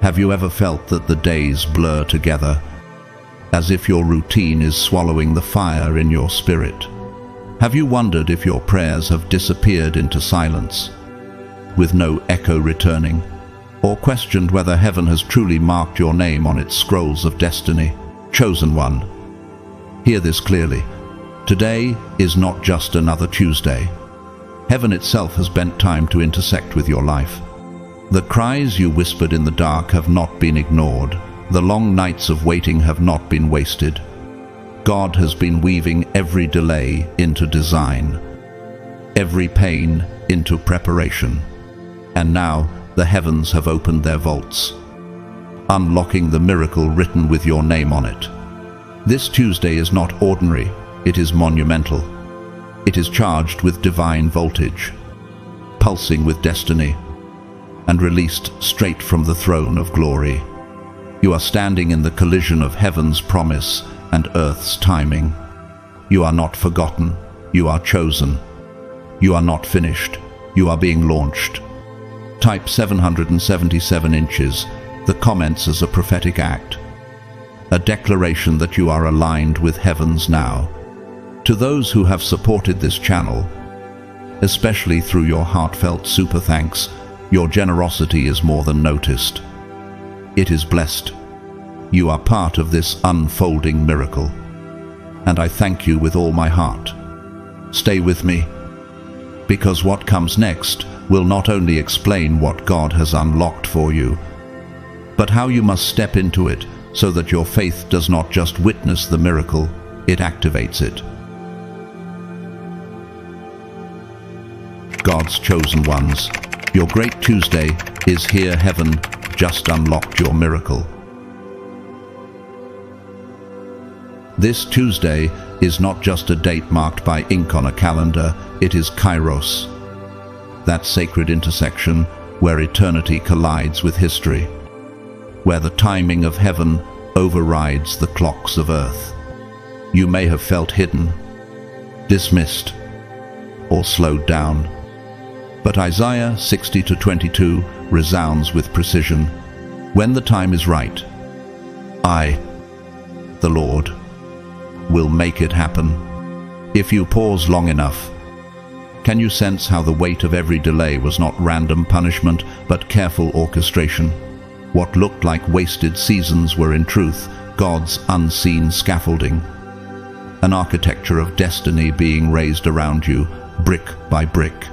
Have you ever felt that the days blur together, as if your routine is swallowing the fire in your spirit? Have you wondered if your prayers have disappeared into silence, with no echo returning, or questioned whether heaven has truly marked your name on its scrolls of destiny? Chosen one, hear this clearly. Today is not just another Tuesday. Heaven itself has bent time to intersect with your life. The cries you whispered in the dark have not been ignored. The long nights of waiting have not been wasted. God has been weaving every delay into design, every pain into preparation. And now the heavens have opened their vaults, unlocking the miracle written with your name on it. This Tuesday is not ordinary, it is monumental. It is charged with divine voltage, pulsing with destiny, and released straight from the throne of glory. You are standing in the collision of heaven's promise and earth's timing. You are not forgotten, you are chosen. You are not finished, you are being launched. Type 777 inches, the comments as a prophetic act, a declaration that you are aligned with heavens now. To those who have supported this channel, especially through your heartfelt super thanks, your generosity is more than noticed. It is blessed. You are part of this unfolding miracle, and I thank you with all my heart. Stay with me, because what comes next will not only explain what God has unlocked for you, but how you must step into it so that your faith does not just witness the miracle, it activates it. God's chosen ones, your great Tuesday is here. Heaven just unlocked your miracle. This Tuesday is not just a date marked by ink on a calendar, it is Kairos, that sacred intersection where eternity collides with history, where the timing of heaven overrides the clocks of earth. You may have felt hidden, dismissed, or slowed down, but Isaiah 60:22 resounds with precision. When the time is right, I, the Lord, will make it happen. If you pause long enough, can you sense how the weight of every delay was not random punishment, but careful orchestration? What looked like wasted seasons were in truth God's unseen scaffolding, an architecture of destiny being raised around you, brick by brick.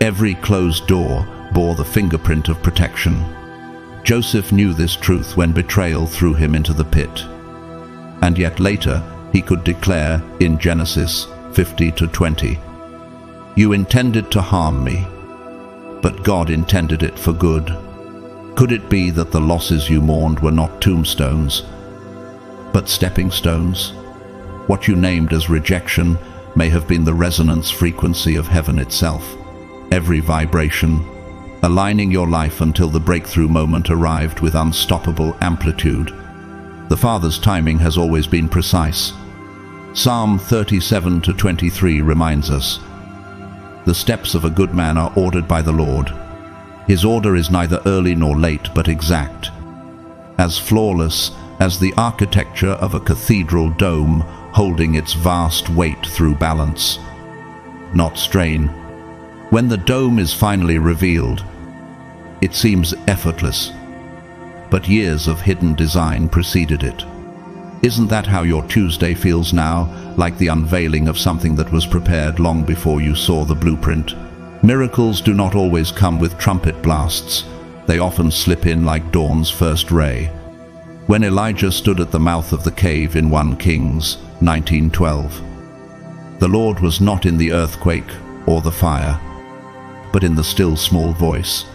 Every closed door bore the fingerprint of protection. Joseph knew this truth when betrayal threw him into the pit, and yet later he could declare in Genesis 50:20, "You intended to harm me, but God intended it for good." Could it be that the losses you mourned were not tombstones, but stepping stones? What you named as rejection may have been the resonance frequency of heaven itself, every vibration, aligning your life until the breakthrough moment arrived with unstoppable amplitude. The Father's timing has always been precise. Psalm 37:23 reminds us, "The steps of a good man are ordered by the Lord. His order is neither early nor late, but exact, as flawless as the architecture of a cathedral dome holding its vast weight through balance, not strain." When the dome is finally revealed, it seems effortless, but years of hidden design preceded it. Isn't that how your Tuesday feels now, like the unveiling of something that was prepared long before you saw the blueprint? Miracles do not always come with trumpet blasts. They often slip in like dawn's first ray. When Elijah stood at the mouth of the cave in 1 Kings 19:12, the Lord was not in the earthquake or the fire, but in the still small voice.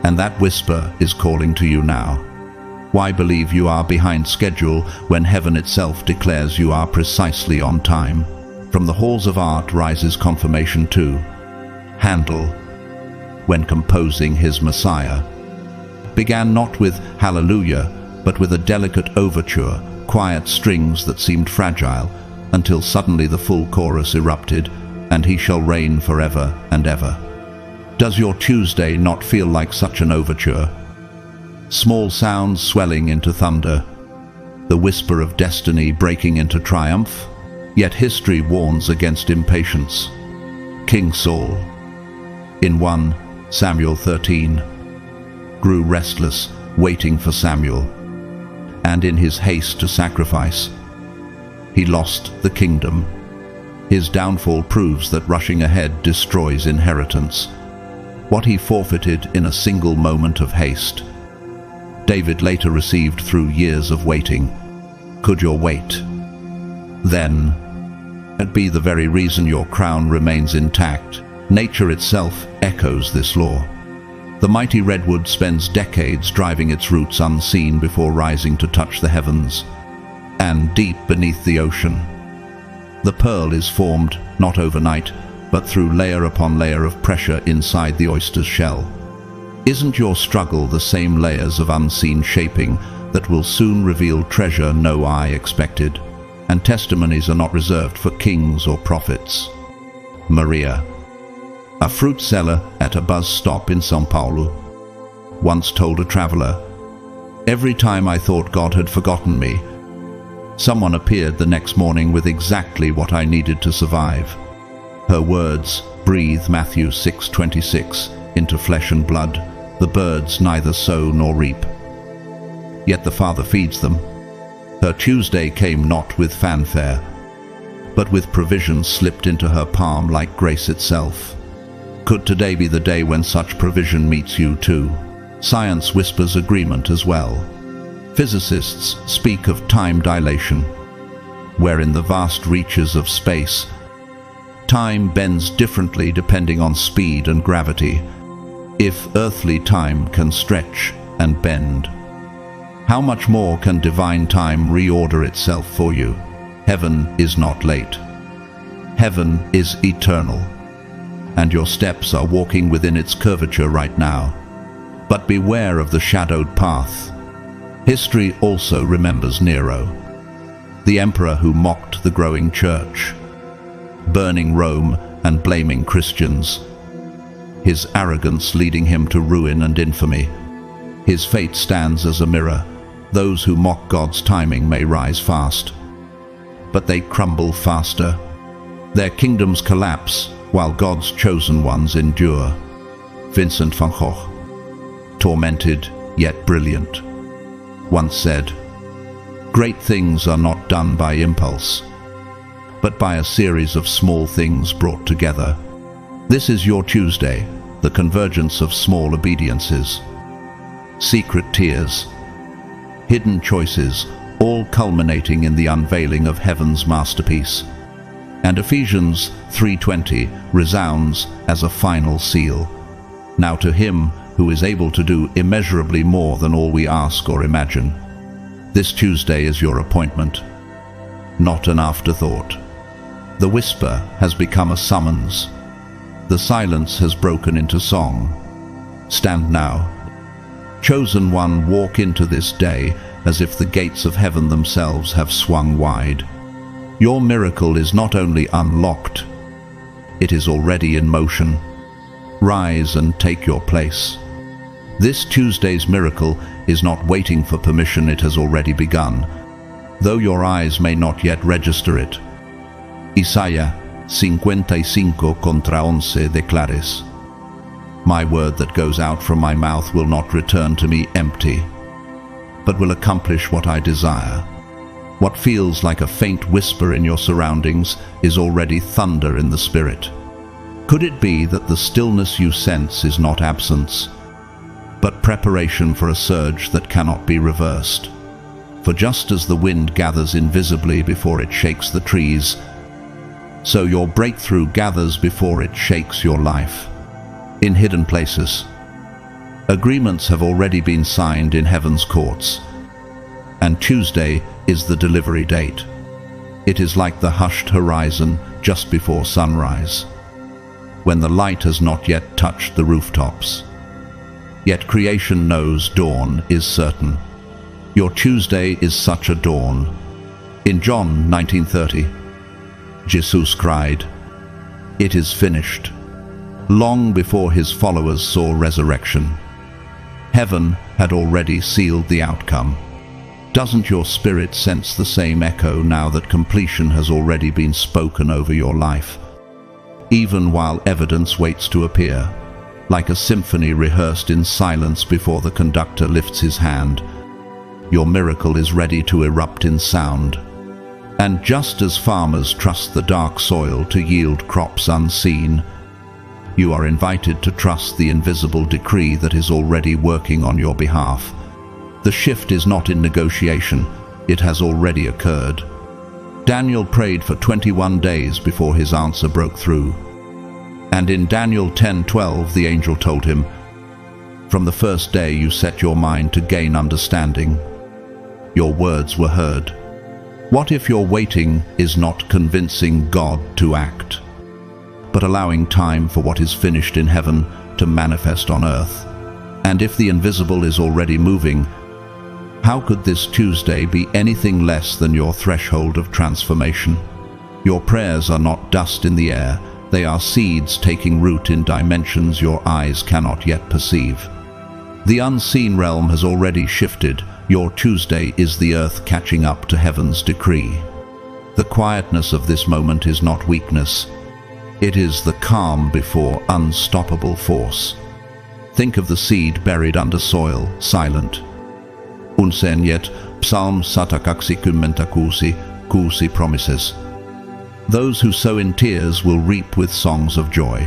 And that whisper is calling to you now. Why believe you are behind schedule when heaven itself declares you are precisely on time? From the halls of art rises confirmation too. Handel, when composing his Messiah, began not with Hallelujah, but with a delicate overture, quiet strings that seemed fragile, until suddenly the full chorus erupted, "And he shall reign forever and ever." Does your Tuesday not feel like such an overture? small sounds swelling into thunder, the whisper of destiny breaking into triumph. Yet history warns against impatience. King Saul, in 1 Samuel 13, grew restless, waiting for Samuel, and in his haste to sacrifice, he lost the kingdom. His downfall proves that rushing ahead destroys inheritance. What he forfeited in a single moment of haste, David later received through years of waiting. Could your wait, then, be the very reason your crown remains intact? Nature itself echoes this law. The mighty redwood spends decades driving its roots unseen before rising to touch the heavens, and deep beneath the ocean. The pearl is formed not overnight, but through layer upon layer of pressure inside the oyster's shell. Isn't your struggle the same layers of unseen shaping that will soon reveal treasure no eye expected? And testimonies are not reserved for kings or prophets. Maria, a fruit seller at a bus stop in São Paulo, once told a traveler, "Every time I thought God had forgotten me, someone appeared the next morning with exactly what I needed to survive." Her words breathe Matthew 6:26 into flesh and blood. The birds neither sow nor reap, yet the Father feeds them. Her Tuesday came not with fanfare, but with provision slipped into her palm like grace itself. Could today be the day when such provision meets you too? Science whispers agreement as well. Physicists speak of time dilation, where in the vast reaches of space, time bends differently depending on speed and gravity. If earthly time can stretch and bend, how much more can divine time reorder itself for you? Heaven is not late. Heaven is eternal, and your steps are walking within its curvature right now. But beware of the shadowed path. History also remembers Nero, the emperor who mocked the growing church, burning Rome and blaming Christians, his arrogance leading him to ruin and infamy. His fate stands as a mirror. Those who mock God's timing may rise fast, but they crumble faster. Their kingdoms collapse while God's chosen ones endure. Vincent van Gogh, tormented yet brilliant, once said, "Great things are not done by impulse, but by a series of small things brought together." This is your Tuesday, the convergence of small obediences, secret tears, hidden choices, all culminating in the unveiling of heaven's masterpiece. And Ephesians 3:20 resounds as a final seal. Now to him who is able to do immeasurably more than all we ask or imagine. This Tuesday is your appointment, not an afterthought. The whisper has become a summons. The silence has broken into song. Stand now. Chosen one, walk into this day as if the gates of heaven themselves have swung wide. Your miracle is not only unlocked, it is already in motion. Rise and take your place. This Tuesday's miracle is not waiting for permission, it has already begun, though your eyes may not yet register it. Isaiah 55:11 declares, "My word that goes out from my mouth will not return to me empty, but will accomplish what I desire." What feels like a faint whisper in your surroundings is already thunder in the spirit. Could it be that the stillness you sense is not absence, but preparation for a surge that cannot be reversed? For just as the wind gathers invisibly before it shakes the trees, so your breakthrough gathers before it shakes your life. In hidden places, agreements have already been signed in heaven's courts, and Tuesday is the delivery date. It is like the hushed horizon just before sunrise, when the light has not yet touched the rooftops. Yet creation knows dawn is certain. Your Tuesday is such a dawn. In John 19:30, Jesus cried, "It is finished," long before his followers saw resurrection. Heaven had already sealed the outcome. Doesn't your spirit sense the same echo now that completion has already been spoken over your life? Even while evidence waits to appear, like a symphony rehearsed in silence before the conductor lifts his hand, your miracle is ready to erupt in sound. And just as farmers trust the dark soil to yield crops unseen, you are invited to trust the invisible decree that is already working on your behalf. The shift is not in negotiation, it has already occurred. Daniel prayed for 21 days before his answer broke through. And in Daniel 10:12, the angel told him, "From the first day you set your mind to gain understanding, your words were heard." What if your waiting is not convincing God to act, but allowing time for what is finished in heaven to manifest on earth? And if the invisible is already moving, how could this Tuesday be anything less than your threshold of transformation? Your prayers are not dust in the air, they are seeds taking root in dimensions your eyes cannot yet perceive. The unseen realm has already shifted. Your Tuesday is the earth catching up to heaven's decree. The quietness of this moment is not weakness. It is the calm before unstoppable force. Think of the seed buried under soil, silent. Unsen yet Psalm 116 promises. Those who sow in tears will reap with songs of joy.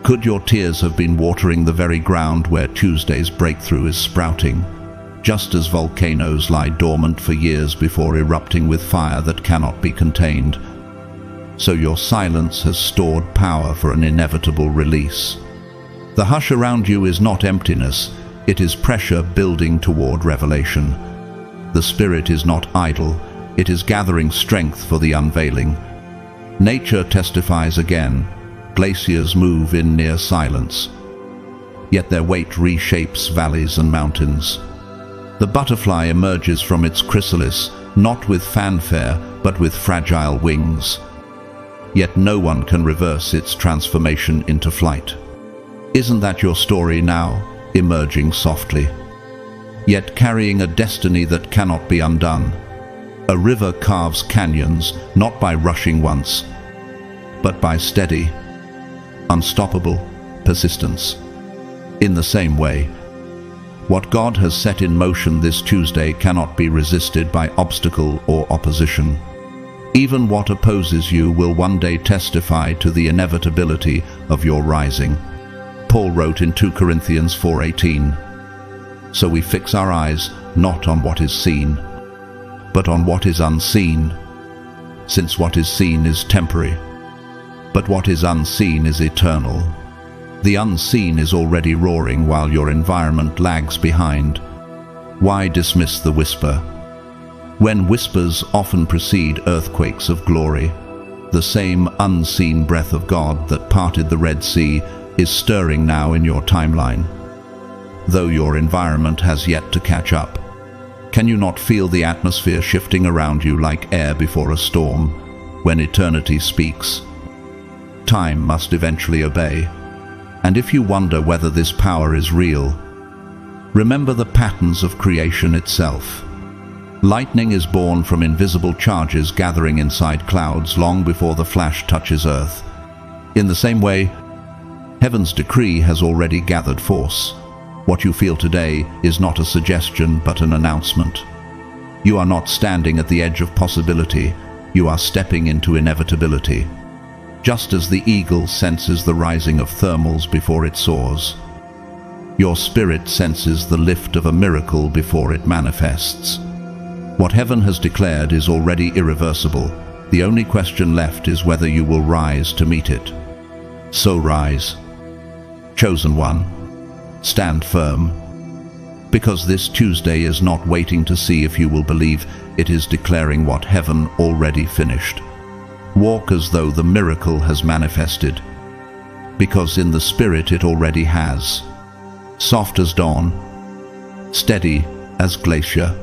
Could your tears have been watering the very ground where Tuesday's breakthrough is sprouting? Just as volcanoes lie dormant for years before erupting with fire that cannot be contained, so your silence has stored power for an inevitable release. The hush around you is not emptiness, it is pressure building toward revelation. The Spirit is not idle, it is gathering strength for the unveiling. Nature testifies again, glaciers move in near silence, yet their weight reshapes valleys and mountains. The butterfly emerges from its chrysalis, not with fanfare, but with fragile wings. Yet no one can reverse its transformation into flight. Isn't that your story now, emerging softly, yet carrying a destiny that cannot be undone? A river carves canyons, not by rushing once, but by steady, unstoppable persistence. In the same way, what God has set in motion this Tuesday cannot be resisted by obstacle or opposition. Even what opposes you will one day testify to the inevitability of your rising. Paul wrote in 2 Corinthians 4:18, "So we fix our eyes not on what is seen, but on what is unseen, since what is seen is temporary, but what is unseen is eternal." The unseen is already roaring while your environment lags behind. Why dismiss the whisper? When whispers often precede earthquakes of glory, the same unseen breath of God that parted the Red Sea is stirring now in your timeline. Though your environment has yet to catch up, can you not feel the atmosphere shifting around you like air before a storm? When eternity speaks, time must eventually obey. And if you wonder whether this power is real, remember the patterns of creation itself. Lightning is born from invisible charges gathering inside clouds long before the flash touches earth. In the same way, heaven's decree has already gathered force. What you feel today is not a suggestion but an announcement. You are not standing at the edge of possibility, you are stepping into inevitability. Just as the eagle senses the rising of thermals before it soars, your spirit senses the lift of a miracle before it manifests. What heaven has declared is already irreversible. The only question left is whether you will rise to meet it. So rise, chosen one, stand firm, because this Tuesday is not waiting to see if you will believe, it is declaring what heaven already finished. Walk as though the miracle has manifested, because in the Spirit it already has. Soft as dawn, steady as glacier,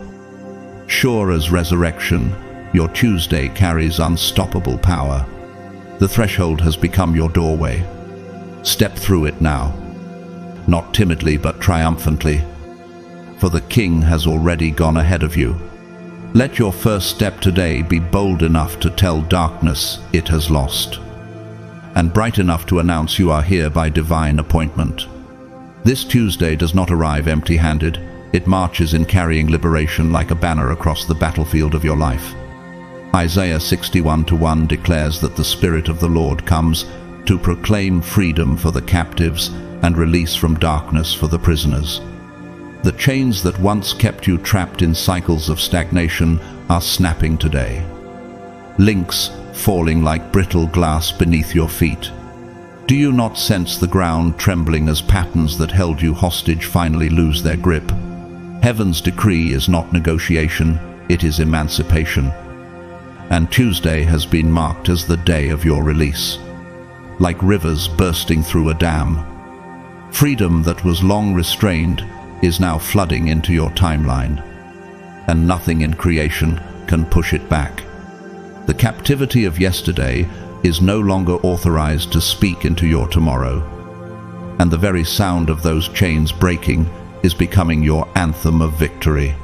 sure as resurrection, your Tuesday carries unstoppable power. The threshold has become your doorway. Step through it now, not timidly but triumphantly. for the King has already gone ahead of you. Let your first step today be bold enough to tell darkness it has lost, and bright enough to announce you are here by divine appointment. This Tuesday does not arrive empty-handed. It marches in carrying liberation like a banner across the battlefield of your life. Isaiah 61:1 declares that the Spirit of the Lord comes to proclaim freedom for the captives and release from darkness for the prisoners. The chains that once kept you trapped in cycles of stagnation are snapping today. Links falling like brittle glass beneath your feet. Do you not sense the ground trembling as patterns that held you hostage finally lose their grip? Heaven's decree is not negotiation, it is emancipation. And Tuesday has been marked as the day of your release. Like rivers bursting through a dam, freedom that was long restrained is now flooding into your timeline, and nothing in creation can push it back. The captivity of yesterday is no longer authorized to speak into your tomorrow, and the very sound of those chains breaking is becoming your anthem of victory.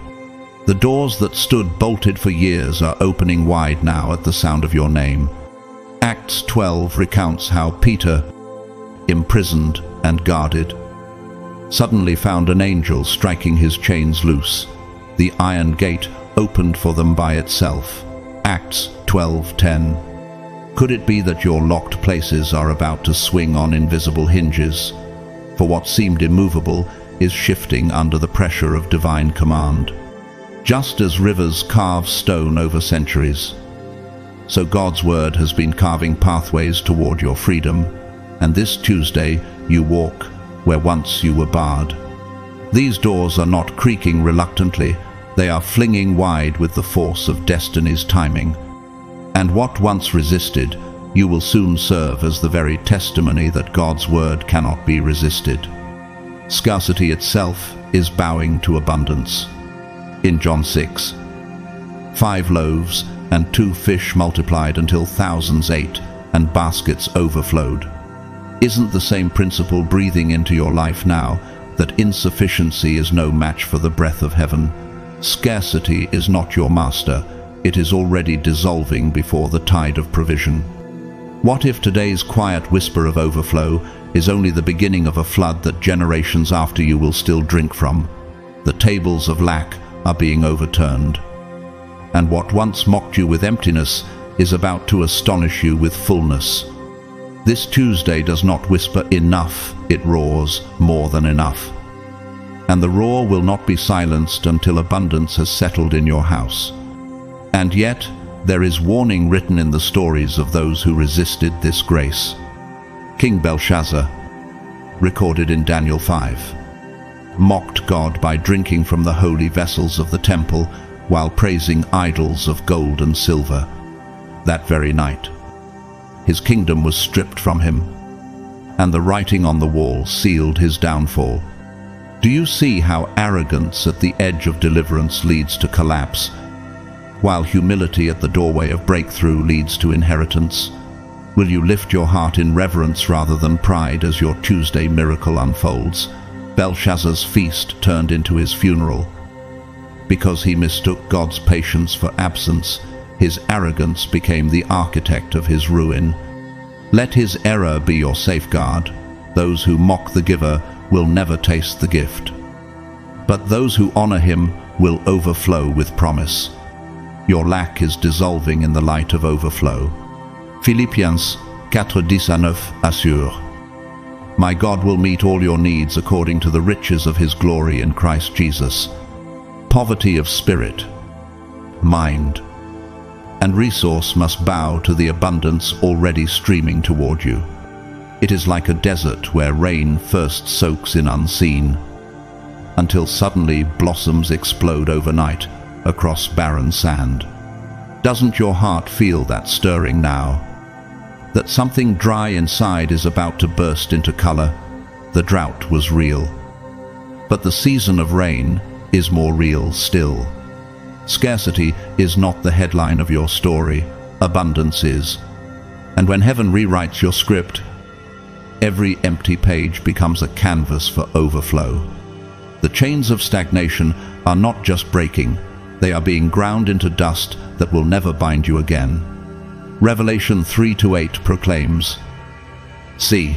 The doors that stood bolted for years are opening wide now at the sound of your name. Acts 12 recounts how Peter, imprisoned and guarded, suddenly found an angel striking his chains loose. The iron gate opened for them by itself. Acts 12:10. Could it be that your locked places are about to swing on invisible hinges? For what seemed immovable is shifting under the pressure of divine command. Just as rivers carve stone over centuries, so God's word has been carving pathways toward your freedom, and this Tuesday you walk where once you were barred. These doors are not creaking reluctantly, they are flinging wide with the force of destiny's timing. And what once resisted, you will soon serve as the very testimony that God's word cannot be resisted. Scarcity itself is bowing to abundance. In John 6, 5 loaves and 2 fish multiplied until thousands ate, and baskets overflowed. Isn't the same principle breathing into your life now, that insufficiency is no match for the breath of heaven? Scarcity is not your master, it is already dissolving before the tide of provision. What if today's quiet whisper of overflow is only the beginning of a flood that generations after you will still drink from? The tables of lack are being overturned, and what once mocked you with emptiness is about to astonish you with fullness. This Tuesday does not whisper enough, it roars more than enough. And the roar will not be silenced until abundance has settled in your house. And yet, there is warning written in the stories of those who resisted this grace. King Belshazzar, recorded in Daniel 5, mocked God by drinking from the holy vessels of the temple while praising idols of gold and silver. That very night, his kingdom was stripped from him, and the writing on the wall sealed his downfall. Do you see how arrogance at the edge of deliverance leads to collapse, while humility at the doorway of breakthrough leads to inheritance? Will you lift your heart in reverence rather than pride as your Tuesday miracle unfolds? Belshazzar's feast turned into his funeral. Because he mistook God's patience for absence, his arrogance became the architect of his ruin. Let his error be your safeguard. Those who mock the giver will never taste the gift, but those who honor him will overflow with promise. Your lack is dissolving in the light of overflow. Philippians 4:19 assure, my God will meet all your needs according to the riches of his glory in Christ Jesus. Poverty of spirit, mind, and resource must bow to the abundance already streaming toward you. It is like a desert where rain first soaks in unseen, until suddenly blossoms explode overnight across barren sand. Doesn't your heart feel that stirring now? That something dry inside is about to burst into color? The drought was real, but the season of rain is more real still. Scarcity is not the headline of your story, abundance is. And when heaven rewrites your script, every empty page becomes a canvas for overflow. The chains of stagnation are not just breaking, they are being ground into dust that will never bind you again. Revelation 3:8 proclaims, "See,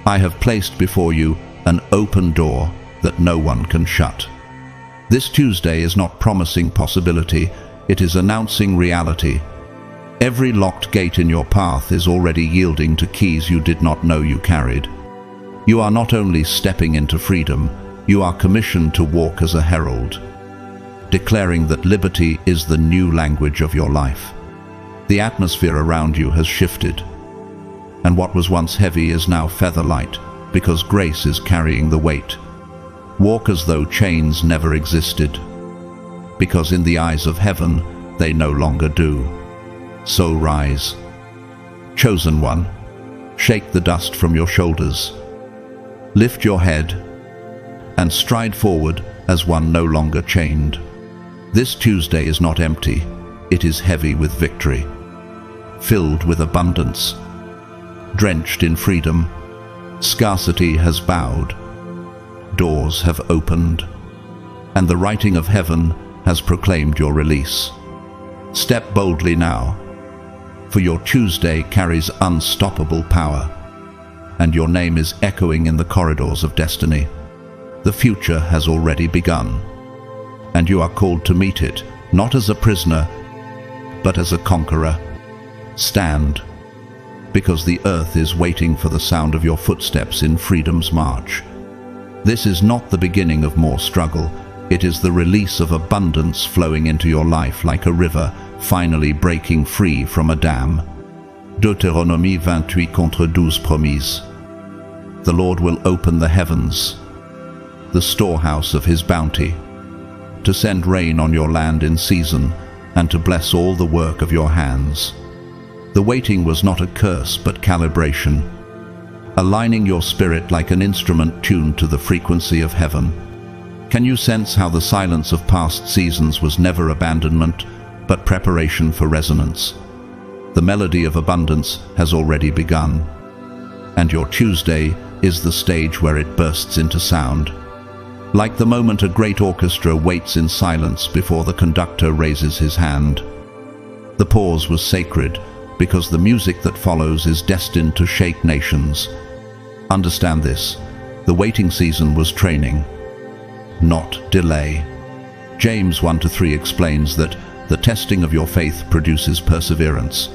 I have placed before you an open door that no one can shut." This Tuesday is not promising possibility, it is announcing reality. Every locked gate in your path is already yielding to keys you did not know you carried. You are not only stepping into freedom, you are commissioned to walk as a herald, declaring that liberty is the new language of your life. The atmosphere around you has shifted, and what was once heavy is now feather-light, because grace is carrying the weight. Walk as though chains never existed, because in the eyes of heaven they no longer do. So rise. Chosen one, shake the dust from your shoulders. Lift your head and stride forward as one no longer chained. This Tuesday is not empty, it is heavy with victory, filled with abundance, drenched in freedom. Scarcity has bowed, doors have opened, and the writing of heaven has proclaimed your release. Step boldly now, for your Tuesday carries unstoppable power, and your name is echoing in the corridors of destiny. The future has already begun, and you are called to meet it, not as a prisoner, but as a conqueror. Stand, because the earth is waiting for the sound of your footsteps in freedom's march. This is not the beginning of more struggle, it is the release of abundance flowing into your life like a river, finally breaking free from a dam. Deutéronomie 28:12 promise. The Lord will open the heavens, the storehouse of his bounty, to send rain on your land in season and to bless all the work of your hands. The waiting was not a curse but calibration, aligning your spirit like an instrument tuned to the frequency of heaven. Can you sense how the silence of past seasons was never abandonment, but preparation for resonance? The melody of abundance has already begun, and your Tuesday is the stage where it bursts into sound. Like the moment a great orchestra waits in silence before the conductor raises his hand. The pause was sacred, because the music that follows is destined to shake nations. Understand this, the waiting season was training, not delay. James 1-3 explains that the testing of your faith produces perseverance.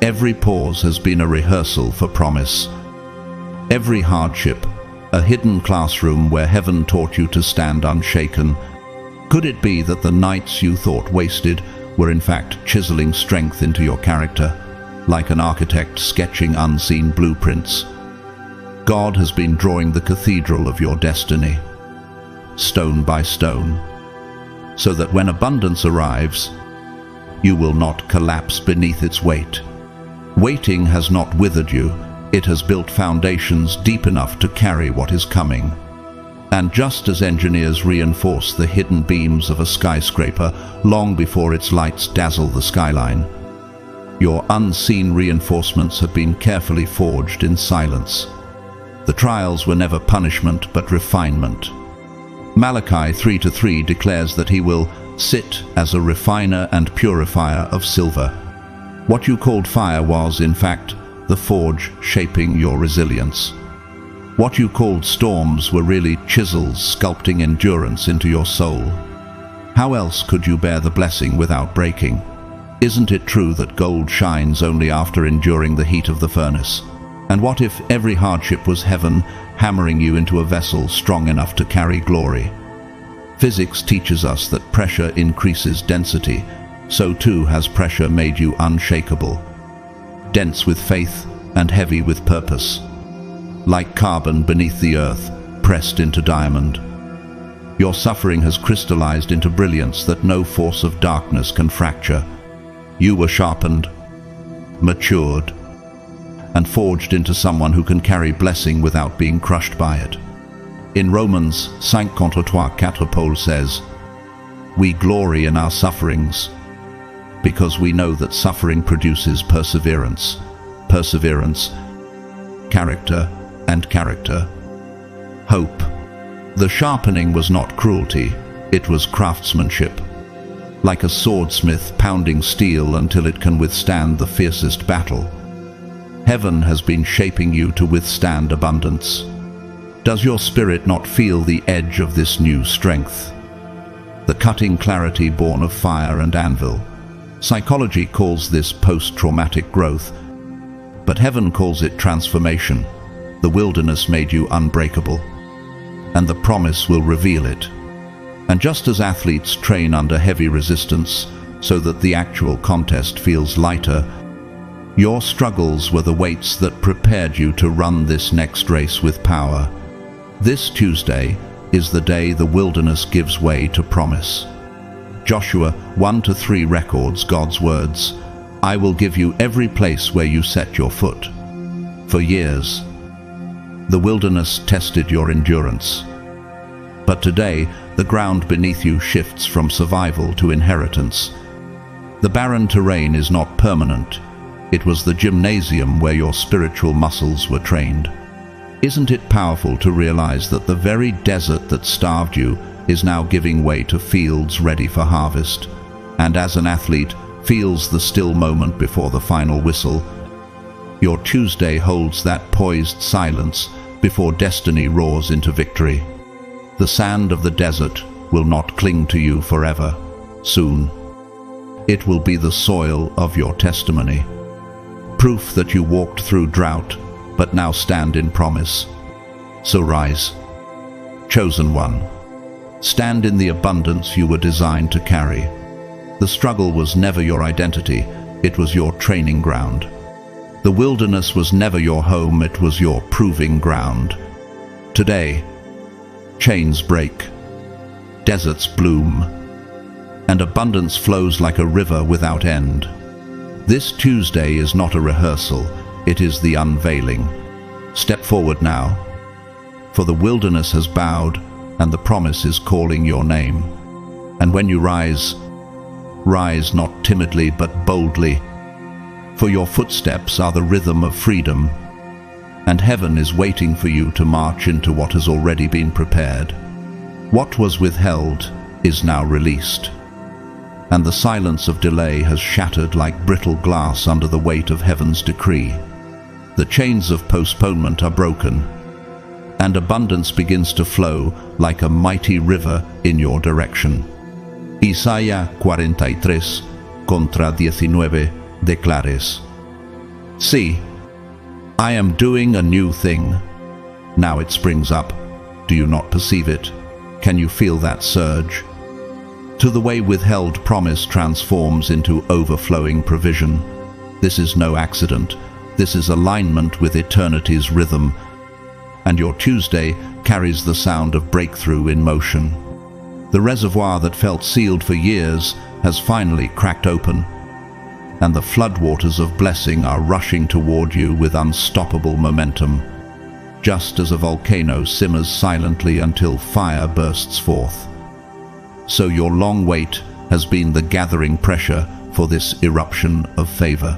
Every pause has been a rehearsal for promise. Every hardship, a hidden classroom where heaven taught you to stand unshaken. Could it be that the nights you thought wasted were in fact chiseling strength into your character, like an architect sketching unseen blueprints? God has been drawing the cathedral of your destiny, stone by stone, so that when abundance arrives, you will not collapse beneath its weight. Waiting has not withered you, it has built foundations deep enough to carry what is coming. And just as engineers reinforce the hidden beams of a skyscraper long before its lights dazzle the skyline, your unseen reinforcements have been carefully forged in silence. The trials were never punishment but refinement. Malachi 3:3 declares that he will sit as a refiner and purifier of silver. What you called fire was, in fact, the forge shaping your resilience. What you called storms were really chisels sculpting endurance into your soul. How else could you bear the blessing without breaking? Isn't it true that gold shines only after enduring the heat of the furnace? And what if every hardship was heaven hammering you into a vessel strong enough to carry glory? Physics teaches us that pressure increases density, so too has pressure made you unshakable, dense with faith and heavy with purpose. Like carbon beneath the earth, pressed into diamond. Your suffering has crystallized into brilliance that no force of darkness can fracture. You were sharpened, matured, and forged into someone who can carry blessing without being crushed by it. In Romans 5:4 Paul says, "We glory in our sufferings, because we know that suffering produces perseverance, perseverance, character, and character, hope." The sharpening was not cruelty, it was craftsmanship. Like a swordsmith pounding steel until it can withstand the fiercest battle. Heaven has been shaping you to withstand abundance. Does your spirit not feel the edge of this new strength? The cutting clarity born of fire and anvil. Psychology calls this post-traumatic growth, but heaven calls it transformation. The wilderness made you unbreakable, and the promise will reveal it. And just as athletes train under heavy resistance so that the actual contest feels lighter, your struggles were the weights that prepared you to run this next race with power. This Tuesday is the day the wilderness gives way to promise. Joshua 1-3 records God's words, "I will give you every place where you set your foot." For years, the wilderness tested your endurance. But today, the ground beneath you shifts from survival to inheritance. The barren terrain is not permanent. It was the gymnasium where your spiritual muscles were trained. Isn't it powerful to realize that the very desert that starved you is now giving way to fields ready for harvest? And as an athlete feels the still moment before the final whistle, your Tuesday holds that poised silence before destiny roars into victory. The sand of the desert will not cling to you forever. Soon, it will be the soil of your testimony. Proof that you walked through drought, but now stand in promise. So rise, chosen one. Stand in the abundance you were designed to carry. The struggle was never your identity, it was your training ground. The wilderness was never your home, it was your proving ground. Today, chains break, deserts bloom, and abundance flows like a river without end. This Tuesday is not a rehearsal, it is the unveiling. Step forward now, for the wilderness has bowed and the promise is calling your name. And when you rise, rise not timidly but boldly, for your footsteps are the rhythm of freedom, and heaven is waiting for you to march into what has already been prepared. What was withheld is now released, and the silence of delay has shattered like brittle glass under the weight of heaven's decree. The chains of postponement are broken, and abundance begins to flow like a mighty river in your direction. Isaías 43:19 declares, "See, I am doing a new thing. Now it springs up. Do you not perceive it? Can you feel that surge?" To the way withheld promise transforms into overflowing provision. This is no accident. This is alignment with eternity's rhythm. And your Tuesday carries the sound of breakthrough in motion. The reservoir that felt sealed for years has finally cracked open, and the floodwaters of blessing are rushing toward you with unstoppable momentum, just as a volcano simmers silently until fire bursts forth. So your long wait has been the gathering pressure for this eruption of favor.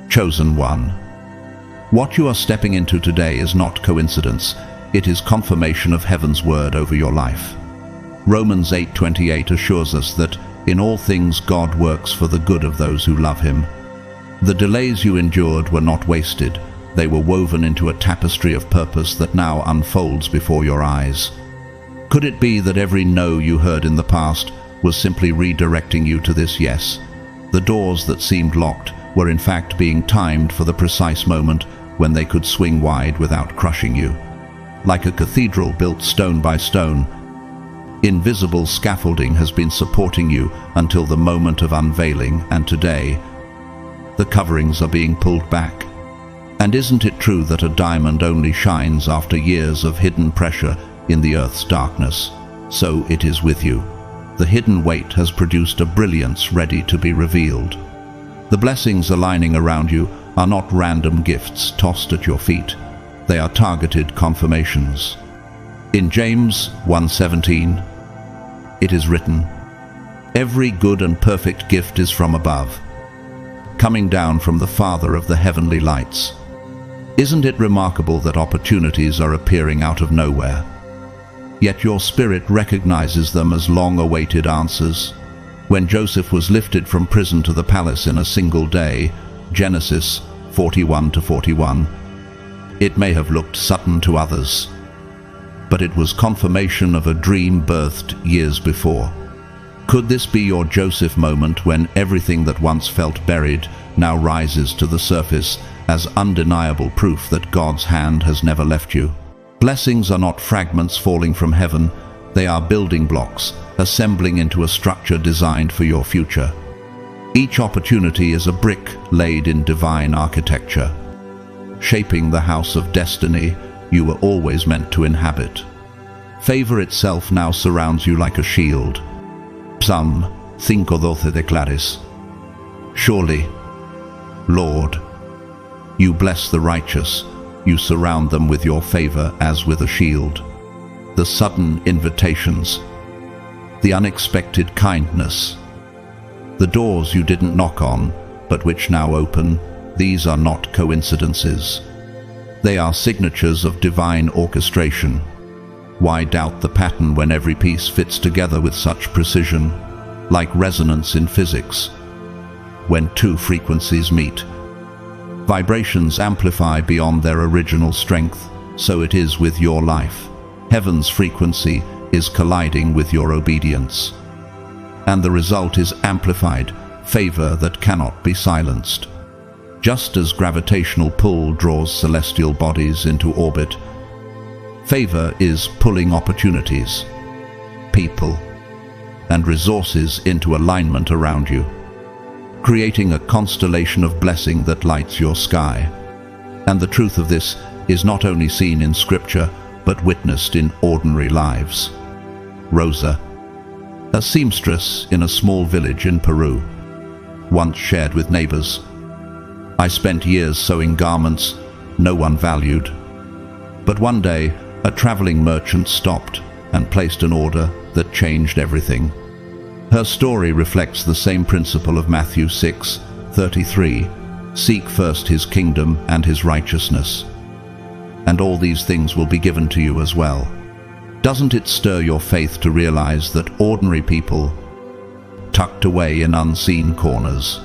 Chosen one. What you are stepping into today is not coincidence, it is confirmation of heaven's word over your life. Romans 8:28 assures us that in all things God works for the good of those who love him. The delays you endured were not wasted, they were woven into a tapestry of purpose that now unfolds before your eyes. Could it be that every no you heard in the past was simply redirecting you to this yes? The doors that seemed locked were in fact being timed for the precise moment when they could swing wide without crushing you. Like a cathedral built stone by stone, invisible scaffolding has been supporting you until the moment of unveiling, and today, the coverings are being pulled back. And isn't it true that a diamond only shines after years of hidden pressure in the earth's darkness? So it is with you. The hidden weight has produced a brilliance ready to be revealed. The blessings aligning around you are not random gifts tossed at your feet. They are targeted confirmations. In James 1:17, it is written, "Every good and perfect gift is from above, coming down from the Father of the heavenly lights." Isn't it remarkable that opportunities are appearing out of nowhere? yet your spirit recognizes them as long-awaited answers. When Joseph was lifted from prison to the palace in a single day, Genesis 41-41, it may have looked sudden to others, but it was confirmation of a dream birthed years before. Could this be your Joseph moment, when everything that once felt buried now rises to the surface as undeniable proof that God's hand has never left you? Blessings are not fragments falling from heaven, they are building blocks, assembling into a structure designed for your future. Each opportunity is a brick laid in divine architecture, shaping the house of destiny you were always meant to inhabit. Favor itself now surrounds you like a shield. Psalm 5:12 declares, "Surely, Lord, you bless the righteous, you surround them with your favor as with a shield." The sudden invitations, the unexpected kindness, the doors you didn't knock on, but which now open, these are not coincidences. They are signatures of divine orchestration. Why doubt the pattern when every piece fits together with such precision, like resonance in physics? When two frequencies meet, vibrations amplify beyond their original strength. So it is with your life. Heaven's frequency is colliding with your obedience, and the result is amplified favor that cannot be silenced. Just as gravitational pull draws celestial bodies into orbit, favor is pulling opportunities, people, and resources into alignment around you, creating a constellation of blessing that lights your sky. And the truth of this is not only seen in Scripture, but witnessed in ordinary lives. Rosa, a seamstress in a small village in Peru, once shared with neighbors, "I spent years sewing garments no one valued. But one day, a traveling merchant stopped and placed an order that changed everything." Her story reflects the same principle of Matthew 6:33, "Seek first his kingdom and his righteousness, and all these things will be given to you as well." Doesn't it stir your faith to realize that ordinary people, tucked away in unseen corners,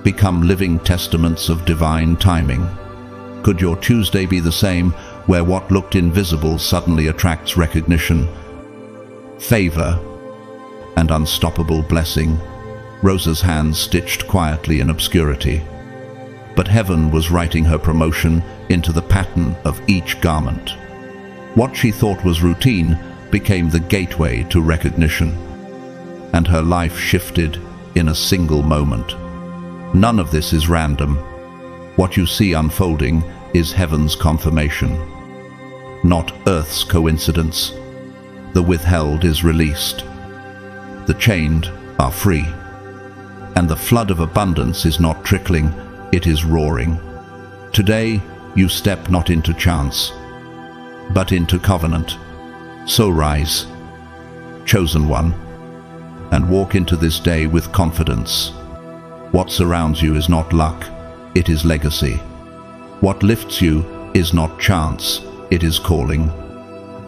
become living testaments of divine timing? Could your Tuesday be the same, where what looked invisible suddenly attracts recognition, favor, and unstoppable blessing? Rosa's hands stitched quietly in obscurity, but heaven was writing her promotion into the pattern of each garment. What she thought was routine became the gateway to recognition, and her life shifted in a single moment. None of this is random. What you see unfolding is heaven's confirmation, not earth's coincidence. The withheld is released, the chained are free, and the flood of abundance is not trickling, it is roaring. Today, you step not into chance, but into covenant. So rise, chosen one, and walk into this day with confidence. What surrounds you is not luck, it is legacy. What lifts you is not chance, it is calling.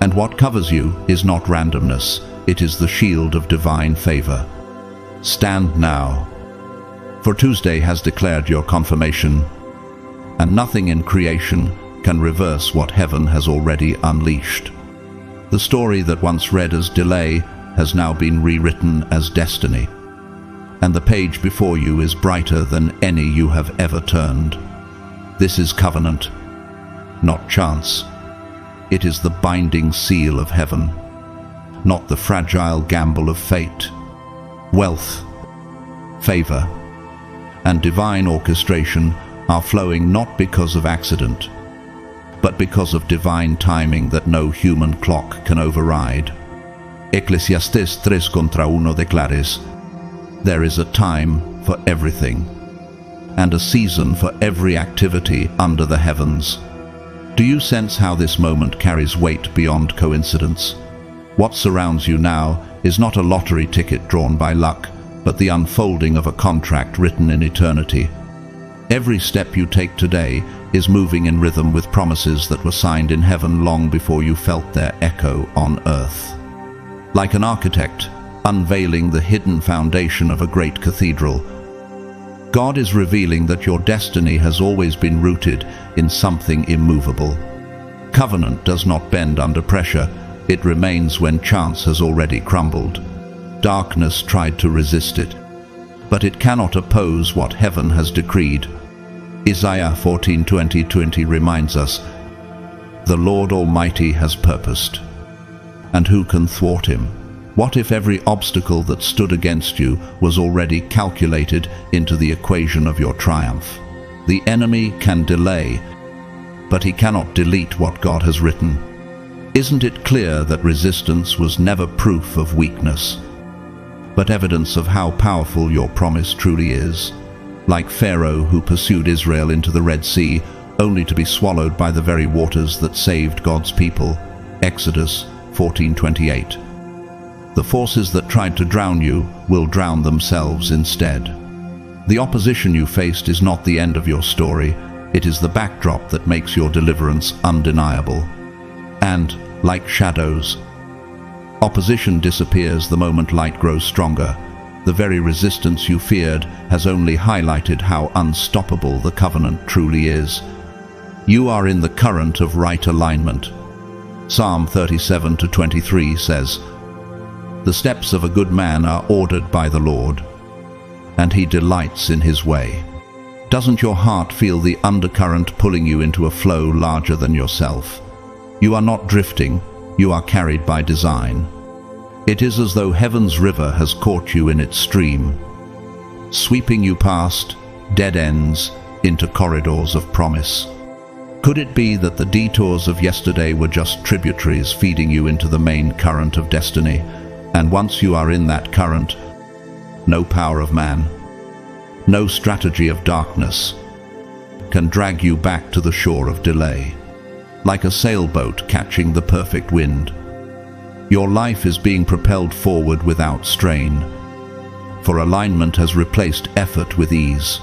And what covers you is not randomness, it is the shield of divine favor. Stand now, for Tuesday has declared your confirmation, and nothing in creation can reverse what heaven has already unleashed. The story that once read as delay has now been rewritten as destiny, and the page before you is brighter than any you have ever turned. This is covenant, not chance. It is the binding seal of heaven, not the fragile gamble of fate. Wealth, favor, and divine orchestration are flowing not because of accident, but because of divine timing that no human clock can override. Eclesiastes 3:1 declares, "There is a time for everything, and a season for every activity under the heavens." Do you sense how this moment carries weight beyond coincidence? What surrounds you now is not a lottery ticket drawn by luck, but the unfolding of a contract written in eternity. Every step you take today is moving in rhythm with promises that were signed in heaven long before you felt their echo on earth. Like an architect unveiling the hidden foundation of a great cathedral, God is revealing that your destiny has always been rooted in something immovable. Covenant does not bend under pressure, it remains when chance has already crumbled. Darkness tried to resist it, but it cannot oppose what heaven has decreed. Isaiah 14:20 reminds us, "The Lord Almighty has purposed, and who can thwart him?" What if every obstacle that stood against you was already calculated into the equation of your triumph? The enemy can delay, but he cannot delete what God has written. Isn't it clear that resistance was never proof of weakness, but evidence of how powerful your promise truly is? Like Pharaoh, who pursued Israel into the Red Sea, only to be swallowed by the very waters that saved God's people. Exodus 14:28. The forces that tried to drown you will drown themselves instead. The opposition you faced is not the end of your story, it is the backdrop that makes your deliverance undeniable. And, like shadows, opposition disappears the moment light grows stronger. The very resistance you feared has only highlighted how unstoppable the covenant truly is. You are in the current of right alignment. Psalm 37:23 says, "The steps of a good man are ordered by the Lord, and he delights in his way." Doesn't your heart feel the undercurrent pulling you into a flow larger than yourself? You are not drifting, you are carried by design. It is as though heaven's river has caught you in its stream, sweeping you past dead ends into corridors of promise. Could it be that the detours of yesterday were just tributaries feeding you into the main current of destiny? And once you are in that current, no power of man, no strategy of darkness can drag you back to the shore of delay. Like a sailboat catching the perfect wind, your life is being propelled forward without strain, for alignment has replaced effort with ease.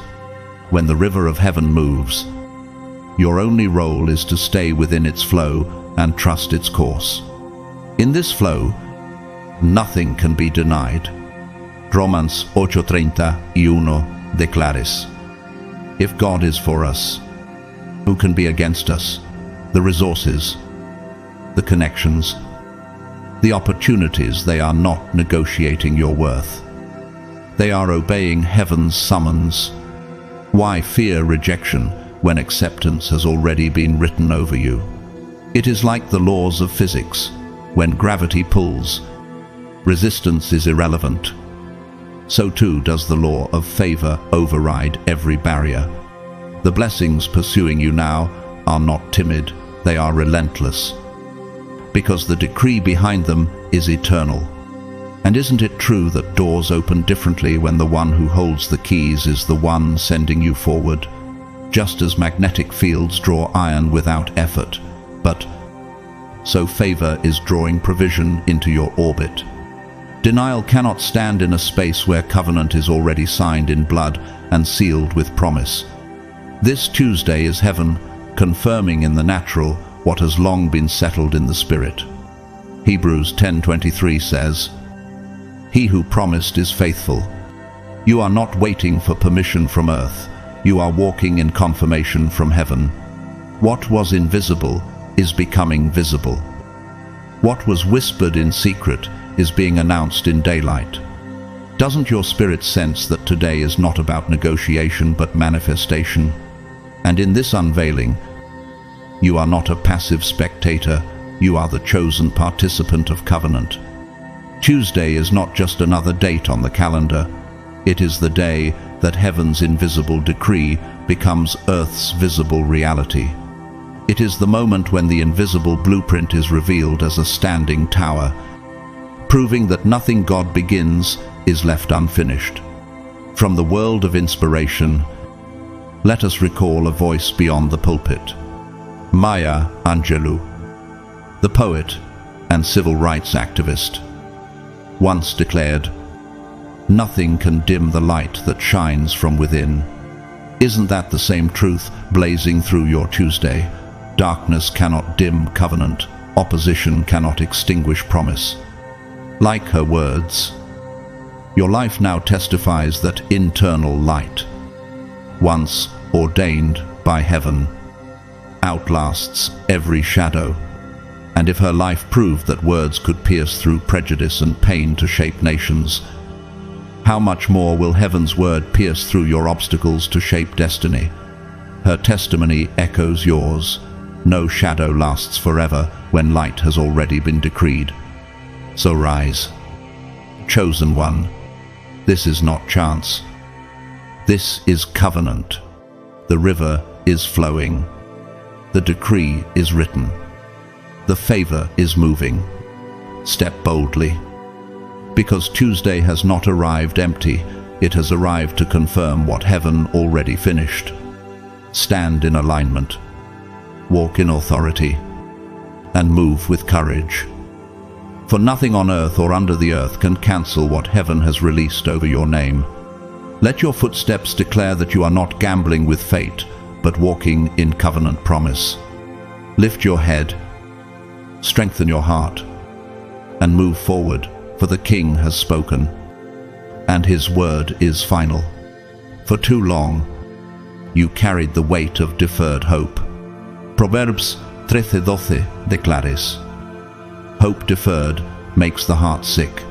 When the river of heaven moves, your only role is to stay within its flow and trust its course. In this flow, nothing can be denied. Romans 8:31 declares, "If God is for us, who can be against us?" The resources, the connections, the opportunities, they are not negotiating your worth. They are obeying heaven's summons. Why fear rejection when acceptance has already been written over you? It is like the laws of physics. When gravity pulls, resistance is irrelevant. So too does the law of favor override every barrier. The blessings pursuing you now are not timid, they are relentless, because the decree behind them is eternal. And isn't it true that doors open differently when the one who holds the keys is the one sending you forward? Just as magnetic fields draw iron without effort, but so favor is drawing provision into your orbit. Denial cannot stand in a space where covenant is already signed in blood and sealed with promise. This Tuesday is heaven confirming in the natural what has long been settled in the spirit. Hebrews 10:23 says, "He who promised is faithful." You are not waiting for permission from earth, you are walking in confirmation from heaven. What was invisible is becoming visible. What was whispered in secret is being announced in daylight. Doesn't your spirit sense that today is not about negotiation but manifestation? And in this unveiling, you are not a passive spectator, you are the chosen participant of covenant. Tuesday is not just another date on the calendar, it is the day that heaven's invisible decree becomes earth's visible reality. It is the moment when the invisible blueprint is revealed as a standing tower, proving that nothing God begins is left unfinished. From the world of inspiration, let us recall a voice beyond the pulpit. Maya Angelou, the poet and civil rights activist, once declared, "Nothing can dim the light that shines from within." Isn't that the same truth blazing through your Tuesday? Darkness cannot dim covenant. Opposition cannot extinguish promise. Like her words, your life now testifies that internal light, once ordained by heaven, outlasts every shadow. And if her life proved that words could pierce through prejudice and pain to shape nations, how much more will heaven's word pierce through your obstacles to shape destiny? Her testimony echoes yours. No shadow lasts forever when light has already been decreed. So rise, chosen one. This is not chance. This is covenant. The river is flowing. The decree is written. The favor is moving. Step boldly. Because Tuesday has not arrived empty, it has arrived to confirm what heaven already finished. Stand in alignment. Walk in authority. And move with courage. For nothing on earth or under the earth can cancel what heaven has released over your name. Let your footsteps declare that you are not gambling with fate, but walking in covenant promise. Lift your head, strengthen your heart, and move forward, for the King has spoken, and his word is final. For too long, you carried the weight of deferred hope. Proverbs 13:12 declares, hope deferred makes the heart sick,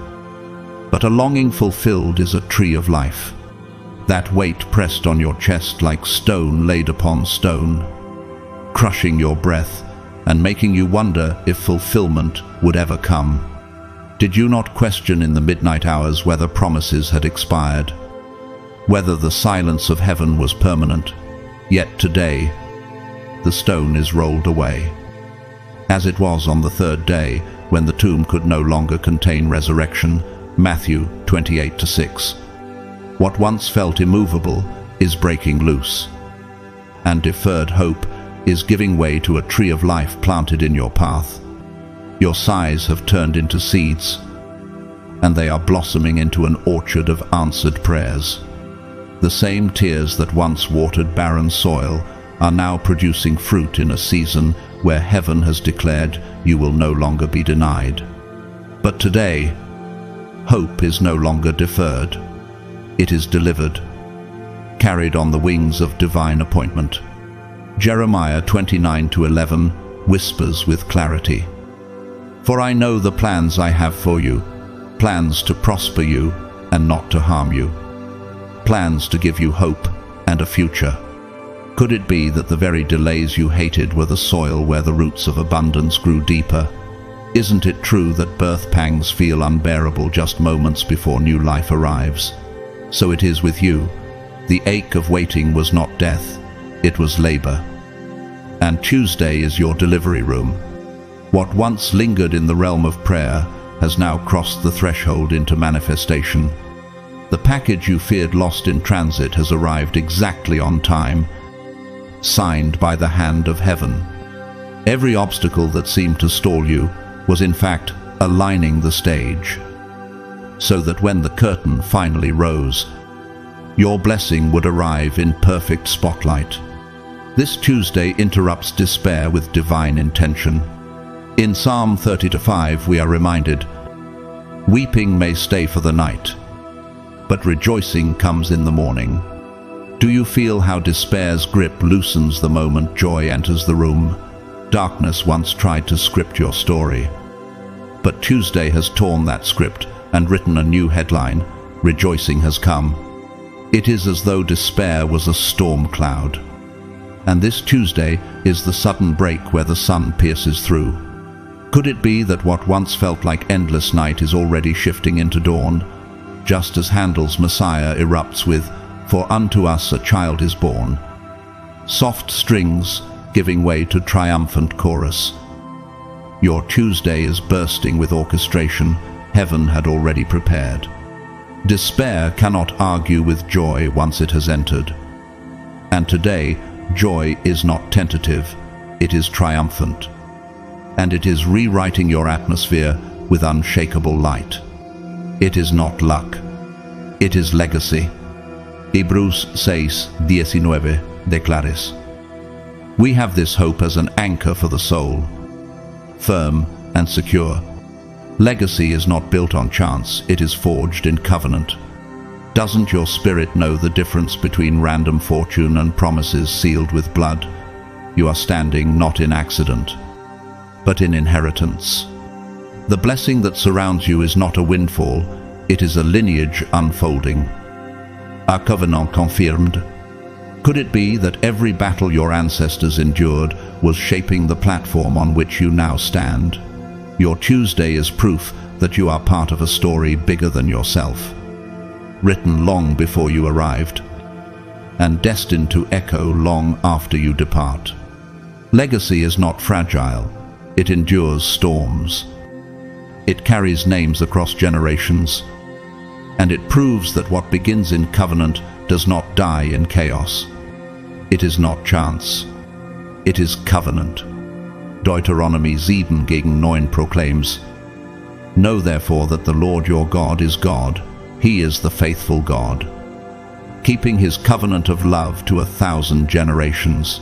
but a longing fulfilled is a tree of life. That weight pressed on your chest like stone laid upon stone, crushing your breath and making you wonder if fulfillment would ever come. Did you not question in the midnight hours whether promises had expired, whether the silence of heaven was permanent? Yet today, the stone is rolled away, as it was on the third day when the tomb could no longer contain resurrection. Matthew 28:6. What once felt immovable is breaking loose, and deferred hope is giving way to a tree of life planted in your path. Your sighs have turned into seeds, and they are blossoming into an orchard of answered prayers. The same tears that once watered barren soil are now producing fruit in a season where heaven has declared you will no longer be denied. But today, hope is no longer deferred. It is delivered, carried on the wings of divine appointment. Jeremiah 29:11 whispers with clarity, for I know the plans I have for you, plans to prosper you and not to harm you, plans to give you hope and a future. Could it be that the very delays you hated were the soil where the roots of abundance grew deeper? Isn't it true that birth pangs feel unbearable just moments before new life arrives? So it is with you. The ache of waiting was not death, it was labor. And Tuesday is your delivery room. What once lingered in the realm of prayer has now crossed the threshold into manifestation. The package you feared lost in transit has arrived exactly on time, signed by the hand of heaven. Every obstacle that seemed to stall you was in fact aligning the stage, so that when the curtain finally rose, your blessing would arrive in perfect spotlight. This Tuesday interrupts despair with divine intention. In Psalm 30:5 we are reminded, weeping may stay for the night, but rejoicing comes in the morning. Do you feel how despair's grip loosens the moment joy enters the room? Darkness once tried to script your story, but Tuesday has torn that script and written a new headline, Rejoicing has come. It is as though despair was a storm cloud, and this Tuesday is the sudden break where the sun pierces through. Could it be that what once felt like endless night is already shifting into dawn, just as Handel's Messiah erupts with, For unto us a child is born, soft strings giving way to triumphant chorus. Your Tuesday is bursting with orchestration heaven had already prepared. Despair cannot argue with joy once it has entered. And today, joy is not tentative, it is triumphant. And it is rewriting your atmosphere with unshakable light. It is not luck, it is legacy. Hebrews 6:19 declares. We have this hope as an anchor for the soul, firm and secure. Legacy is not built on chance, it is forged in covenant. Doesn't your spirit know the difference between random fortune and promises sealed with blood? You are standing not in accident, but in inheritance. The blessing that surrounds you is not a windfall, it is a lineage unfolding. A covenant confirmed. Could it be that every battle your ancestors endured was shaping the platform on which you now stand? Your Tuesday is proof that you are part of a story bigger than yourself, written long before you arrived, and destined to echo long after you depart. Legacy is not fragile, it endures storms. It carries names across generations, and it proves that what begins in covenant does not die in chaos. It is not chance, it is covenant. Deuteronomy 7:9 proclaims, Know therefore that the Lord your God is God, He is the faithful God, keeping His covenant of love to 1,000 generations.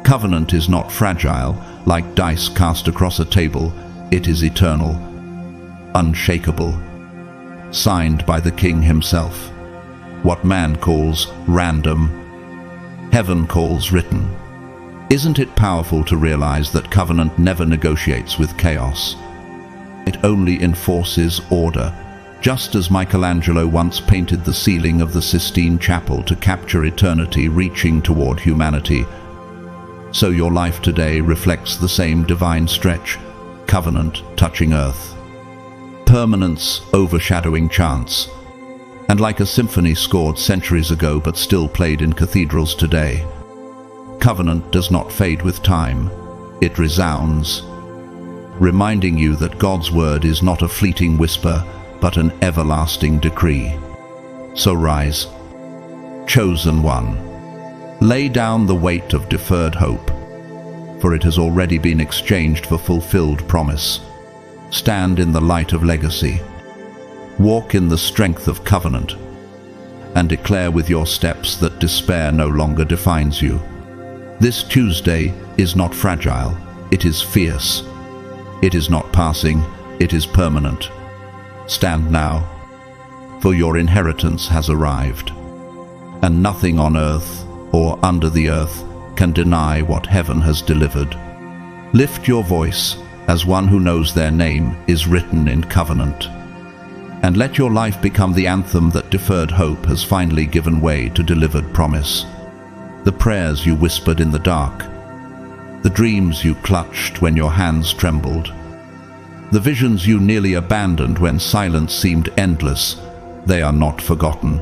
Covenant is not fragile, like dice cast across a table, it is eternal, unshakable, signed by the King himself. What man calls random, heaven calls written. Isn't it powerful to realize that covenant never negotiates with chaos? It only enforces order, just as Michelangelo once painted the ceiling of the Sistine Chapel to capture eternity reaching toward humanity. So your life today reflects the same divine stretch, covenant touching earth, permanence overshadowing chance, and like a symphony scored centuries ago but still played in cathedrals today, covenant does not fade with time, it resounds, reminding you that God's word is not a fleeting whisper, but an everlasting decree. So rise, chosen one. Lay down the weight of deferred hope, for it has already been exchanged for fulfilled promise. Stand in the light of legacy. Walk in the strength of covenant, and declare with your steps that despair no longer defines you. This Tuesday is not fragile, it is fierce. It is not passing, it is permanent. Stand now, for your inheritance has arrived, and nothing on earth or under the earth can deny what heaven has delivered. Lift your voice as one who knows their name is written in covenant, and let your life become the anthem that deferred hope has finally given way to delivered promise. The prayers you whispered in the dark, the dreams you clutched when your hands trembled, the visions you nearly abandoned when silence seemed endless, they are not forgotten.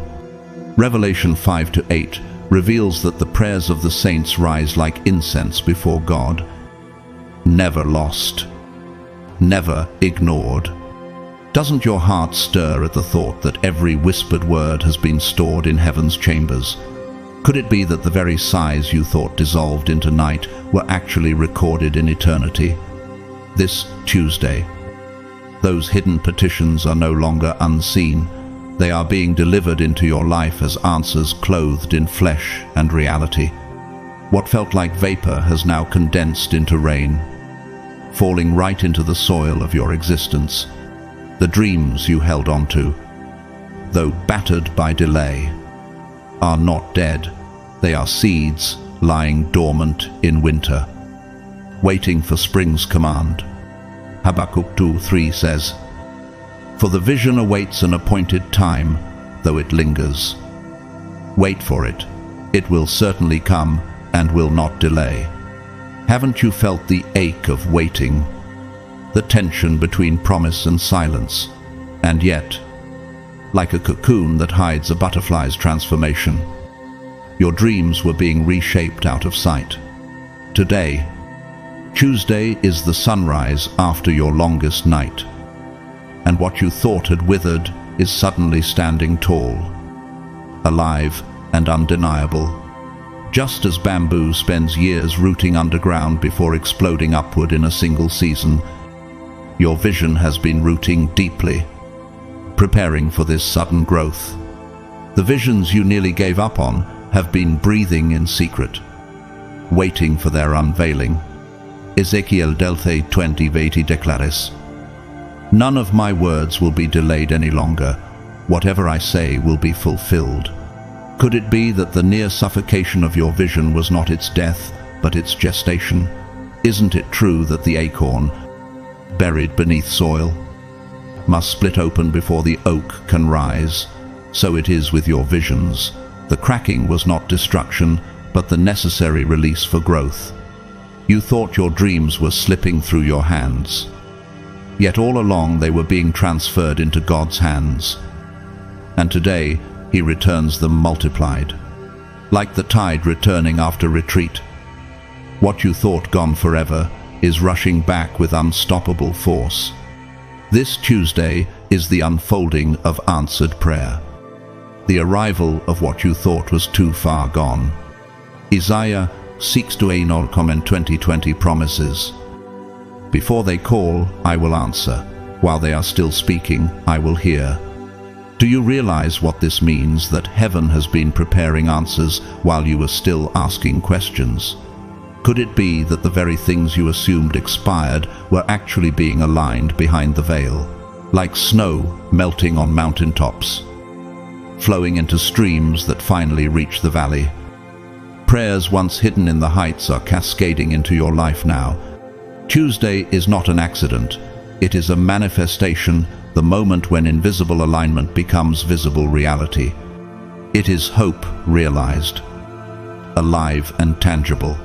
Revelation 5-8 reveals that the prayers of the saints rise like incense before God, never lost, never ignored. Doesn't your heart stir at the thought that every whispered word has been stored in heaven's chambers? Could it be that the very sighs you thought dissolved into night were actually recorded in eternity? This Tuesday, those hidden petitions are no longer unseen. They are being delivered into your life as answers clothed in flesh and reality. What felt like vapor has now condensed into rain, falling right into the soil of your existence. The dreams you held onto, though battered by delay, are not dead. They are seeds lying dormant in winter, waiting for spring's command. Habakkuk 2:3 says, For the vision awaits an appointed time, though it lingers. Wait for it. It will certainly come and will not delay. Haven't you felt the ache of waiting, the tension between promise and silence, and yet, like a cocoon that hides a butterfly's transformation, your dreams were being reshaped out of sight? Today, Tuesday, is the sunrise after your longest night, and what you thought had withered is suddenly standing tall, alive and undeniable. Just as bamboo spends years rooting underground before exploding upward in a single season, your vision has been rooting deeply, preparing for this sudden growth. The visions you nearly gave up on have been breathing in secret, waiting for their unveiling. Ezekiel 20:20 declares, "None of my words will be delayed any longer. Whatever I say will be fulfilled." Could it be that the near suffocation of your vision was not its death, but its gestation? Isn't it true that the acorn, buried beneath soil, must split open before the oak can rise? So it is with your visions. The cracking was not destruction, but the necessary release for growth. You thought your dreams were slipping through your hands, yet all along they were being transferred into God's hands. And today He returns them multiplied, like the tide returning after retreat. What you thought gone forever is rushing back with unstoppable force. This Tuesday is the unfolding of answered prayer, the arrival of what you thought was too far gone. Isaiah 6:20 promises, "Before they call, I will answer. While they are still speaking, I will hear." Do you realize what this means, that heaven has been preparing answers while you were still asking questions? Could it be that the very things you assumed expired were actually being aligned behind the veil, like snow melting on mountaintops, flowing into streams that finally reach the valley? Prayers once hidden in the heights are cascading into your life now. Tuesday is not an accident. It is a manifestation, the moment when invisible alignment becomes visible reality. It is hope realized, alive and tangible.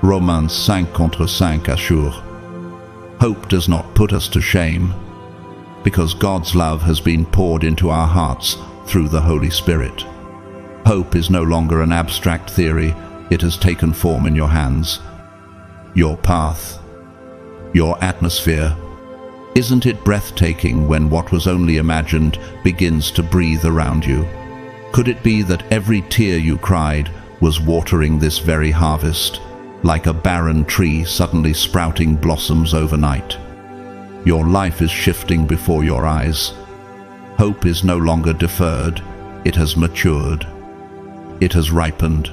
Romans 5:5 assure, hope does not put us to shame, because God's love has been poured into our hearts through the Holy Spirit. Hope is no longer an abstract theory. It has taken form in your hands, your path, your atmosphere. Isn't it breathtaking when what was only imagined begins to breathe around you? Could it be that every tear you cried was watering this very harvest, like a barren tree suddenly sprouting blossoms overnight? Your life is shifting before your eyes. Hope is no longer deferred. It has matured. It has ripened,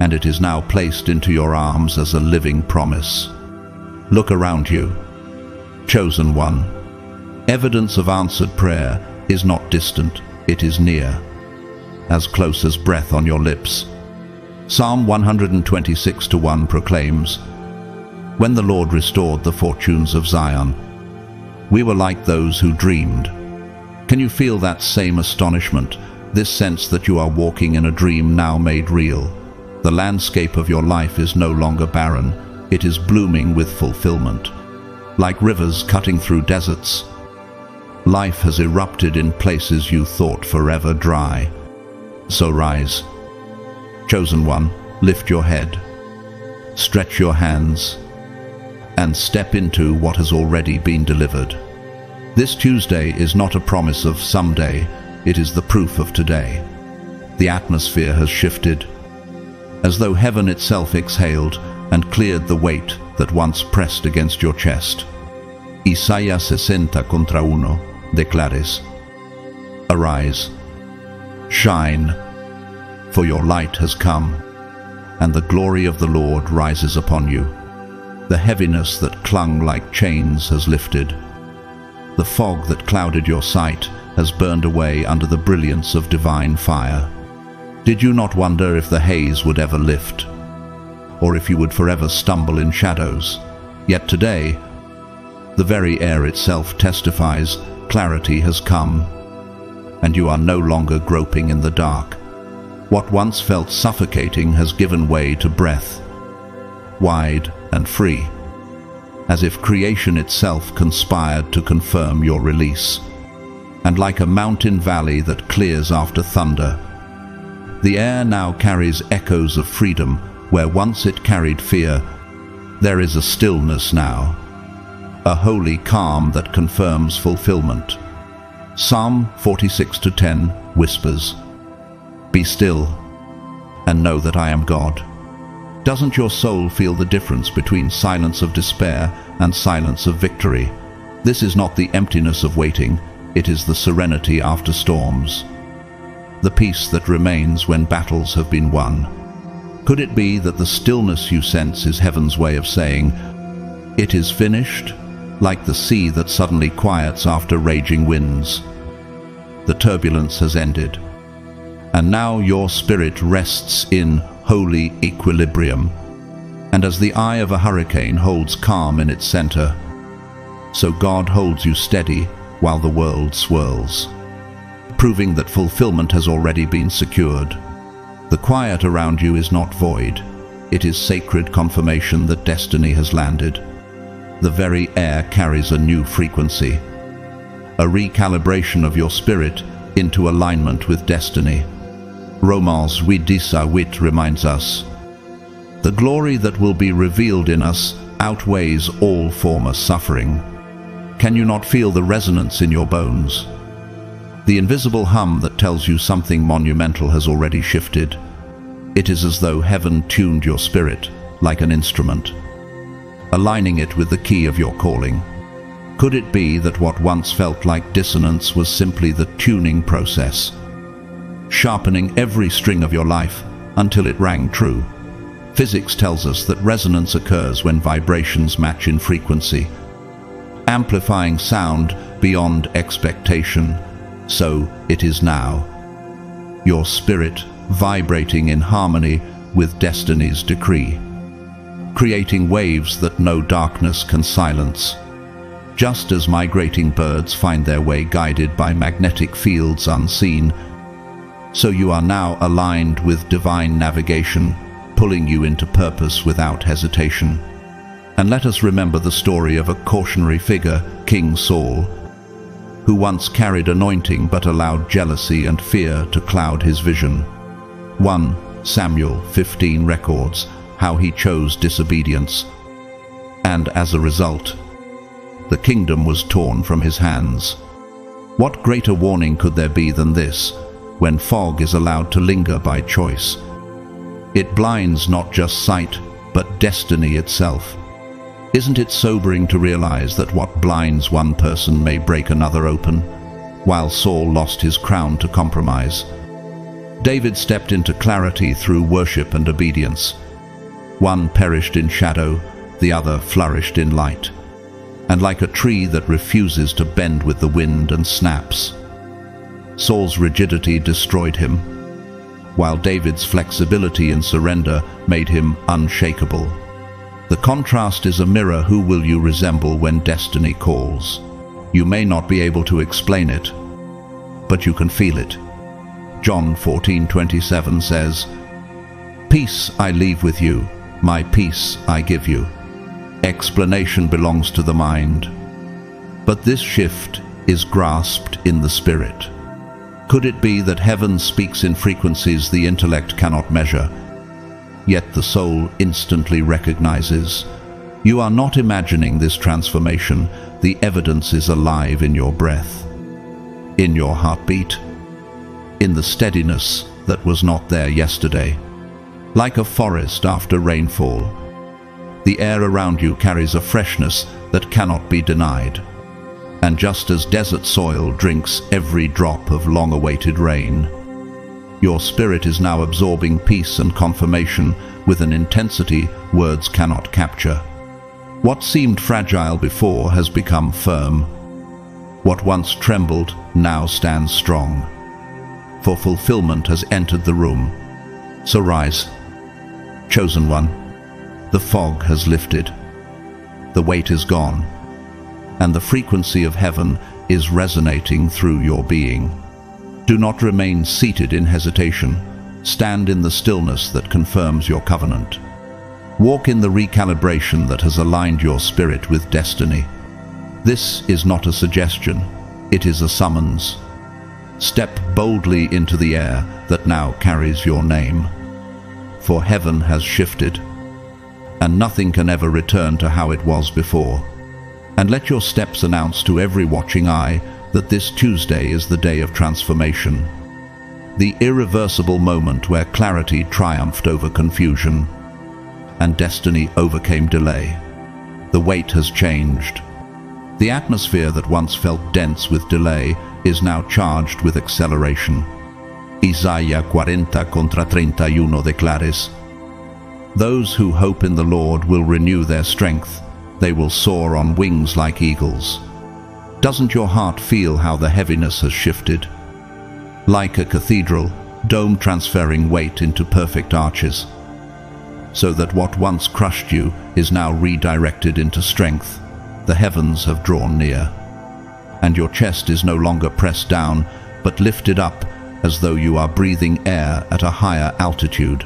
and it is now placed into your arms as a living promise. Look around you, chosen one. Evidence of answered prayer is not distant, it is near, as close as breath on your lips. Psalm 126:1 proclaims, "When the Lord restored the fortunes of Zion, we were like those who dreamed." Can you feel that same astonishment? This sense that you are walking in a dream now made real. The landscape of your life is no longer barren. It is blooming with fulfillment. Like rivers cutting through deserts, life has erupted in places you thought forever dry. So rise. Chosen one, lift your head, stretch your hands, and step into what has already been delivered. This Tuesday is not a promise of someday. It is the proof of today. The atmosphere has shifted, as though heaven itself exhaled and cleared the weight that once pressed against your chest. Isaiah 60:1 declares, "Arise, shine, for your light has come, and the glory of the Lord rises upon you." The heaviness that clung like chains has lifted. The fog that clouded your sight has burned away under the brilliance of divine fire. Did you not wonder if the haze would ever lift, or if you would forever stumble in shadows? Yet today, the very air itself testifies clarity has come, and you are no longer groping in the dark. What once felt suffocating has given way to breath, wide and free, as if creation itself conspired to confirm your release. And like a mountain valley that clears after thunder, the air now carries echoes of freedom. Where once it carried fear, there is a stillness now, a holy calm that confirms fulfillment. Psalm 46:10 whispers, "Be still and know that I am God." Doesn't your soul feel the difference between silence of despair and silence of victory? This is not the emptiness of waiting, it is the serenity after storms. the peace that remains when battles have been won. Could it be that the stillness you sense is heaven's way of saying, "It is finished," like the sea that suddenly quiets after raging winds? The turbulence has ended, and now your spirit rests in holy equilibrium. And as the eye of a hurricane holds calm in its center, so God holds you steady while the world swirls, proving that fulfillment has already been secured. The quiet around you is not void. It is sacred confirmation that destiny has landed. The very air carries a new frequency, a recalibration of your spirit into alignment with destiny. Romans 8:8 reminds us, "The glory that will be revealed in us outweighs all former suffering." Can you not feel the resonance in your bones? The invisible hum that tells you something monumental has already shifted. It is as though heaven tuned your spirit like an instrument, aligning it with the key of your calling. Could it be that what once felt like dissonance was simply the tuning process, sharpening every string of your life until it rang true? Physics tells us that resonance occurs when vibrations match in frequency, amplifying sound beyond expectation. So it is now. Your spirit vibrating in harmony with destiny's decree, creating waves that no darkness can silence. Just as migrating birds find their way guided by magnetic fields unseen, so you are now aligned with divine navigation, pulling you into purpose without hesitation. And let us remember the story of a cautionary figure, King Saul, who once carried anointing but allowed jealousy and fear to cloud his vision. 1 Samuel 15 records how he chose disobedience, and as a result, the kingdom was torn from his hands. What greater warning could there be than this, when fog is allowed to linger by choice? It blinds not just sight, but destiny itself. Isn't it sobering to realize that what blinds one person may break another open? While Saul lost his crown to compromise, David stepped into clarity through worship and obedience. One perished in shadow, the other flourished in light. And like a tree that refuses to bend with the wind and snaps, Saul's rigidity destroyed him, while David's flexibility and surrender made him unshakable. The contrast is a mirror. Who will you resemble when destiny calls? You may not be able to explain it, but you can feel it. John 14:27 says, "Peace I leave with you, my peace I give you." Explanation belongs to the mind, but this shift is grasped in the spirit. Could it be that heaven speaks in frequencies the intellect cannot measure, yet the soul instantly recognizes? You are not imagining this transformation. The evidence is alive in your breath, in your heartbeat, in the steadiness that was not there yesterday. Like a forest after rainfall, the air around you carries a freshness that cannot be denied. And just as desert soil drinks every drop of long-awaited rain, your spirit is now absorbing peace and confirmation with an intensity words cannot capture. What seemed fragile before has become firm. What once trembled now stands strong. For fulfillment has entered the room. So rise, chosen one. The fog has lifted. The weight is gone, and the frequency of heaven is resonating through your being. Do not remain seated in hesitation. Stand in the stillness that confirms your covenant. Walk in the recalibration that has aligned your spirit with destiny. This is not a suggestion, it is a summons. Step boldly into the air that now carries your name. For heaven has shifted, and nothing can ever return to how it was before. And let your steps announce to every watching eye that this Tuesday is the day of transformation. The irreversible moment where clarity triumphed over confusion, and destiny overcame delay. The weight has changed. The atmosphere that once felt dense with delay is now charged with acceleration. Isaia 40 contra 31 declares, "Those who hope in the Lord will renew their strength. They will soar on wings like eagles." Doesn't your heart feel how the heaviness has shifted? Like a cathedral, dome transferring weight into perfect arches, so that what once crushed you is now redirected into strength. The heavens have drawn near, and your chest is no longer pressed down, but lifted up as though you are breathing air at a higher altitude.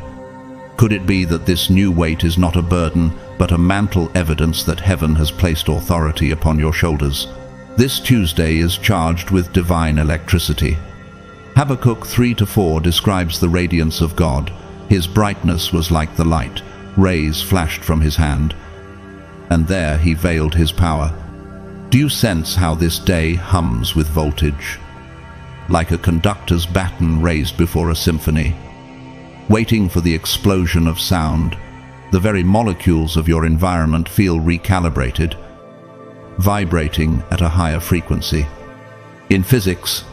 Could it be that this new weight is not a burden, but a mantle, evidence that heaven has placed authority upon your shoulders? This Tuesday is charged with divine electricity. Habakkuk 3-4 describes the radiance of God. His brightness was like the light. Rays flashed from his hand, and there he veiled his power. Do you sense how this day hums with voltage? Like a conductor's baton raised before a symphony, waiting for the explosion of sound. The very molecules of your environment feel recalibrated, vibrating at a higher frequency. In physics,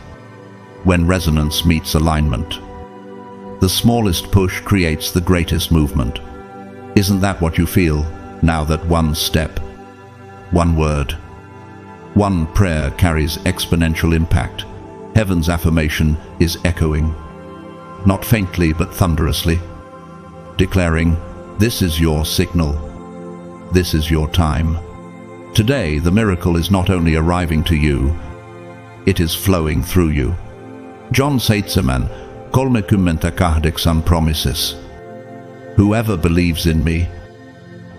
when resonance meets alignment, the smallest push creates the greatest movement. Isn't that what you feel now that one step, one word, one prayer carries exponential impact? Heaven's affirmation is echoing, not faintly but thunderously, declaring, "This is your signal. This is your time." Today, the miracle is not only arriving to you, it is flowing through you. John 7, "Colme cummenta cahdexan promises." Whoever believes in me,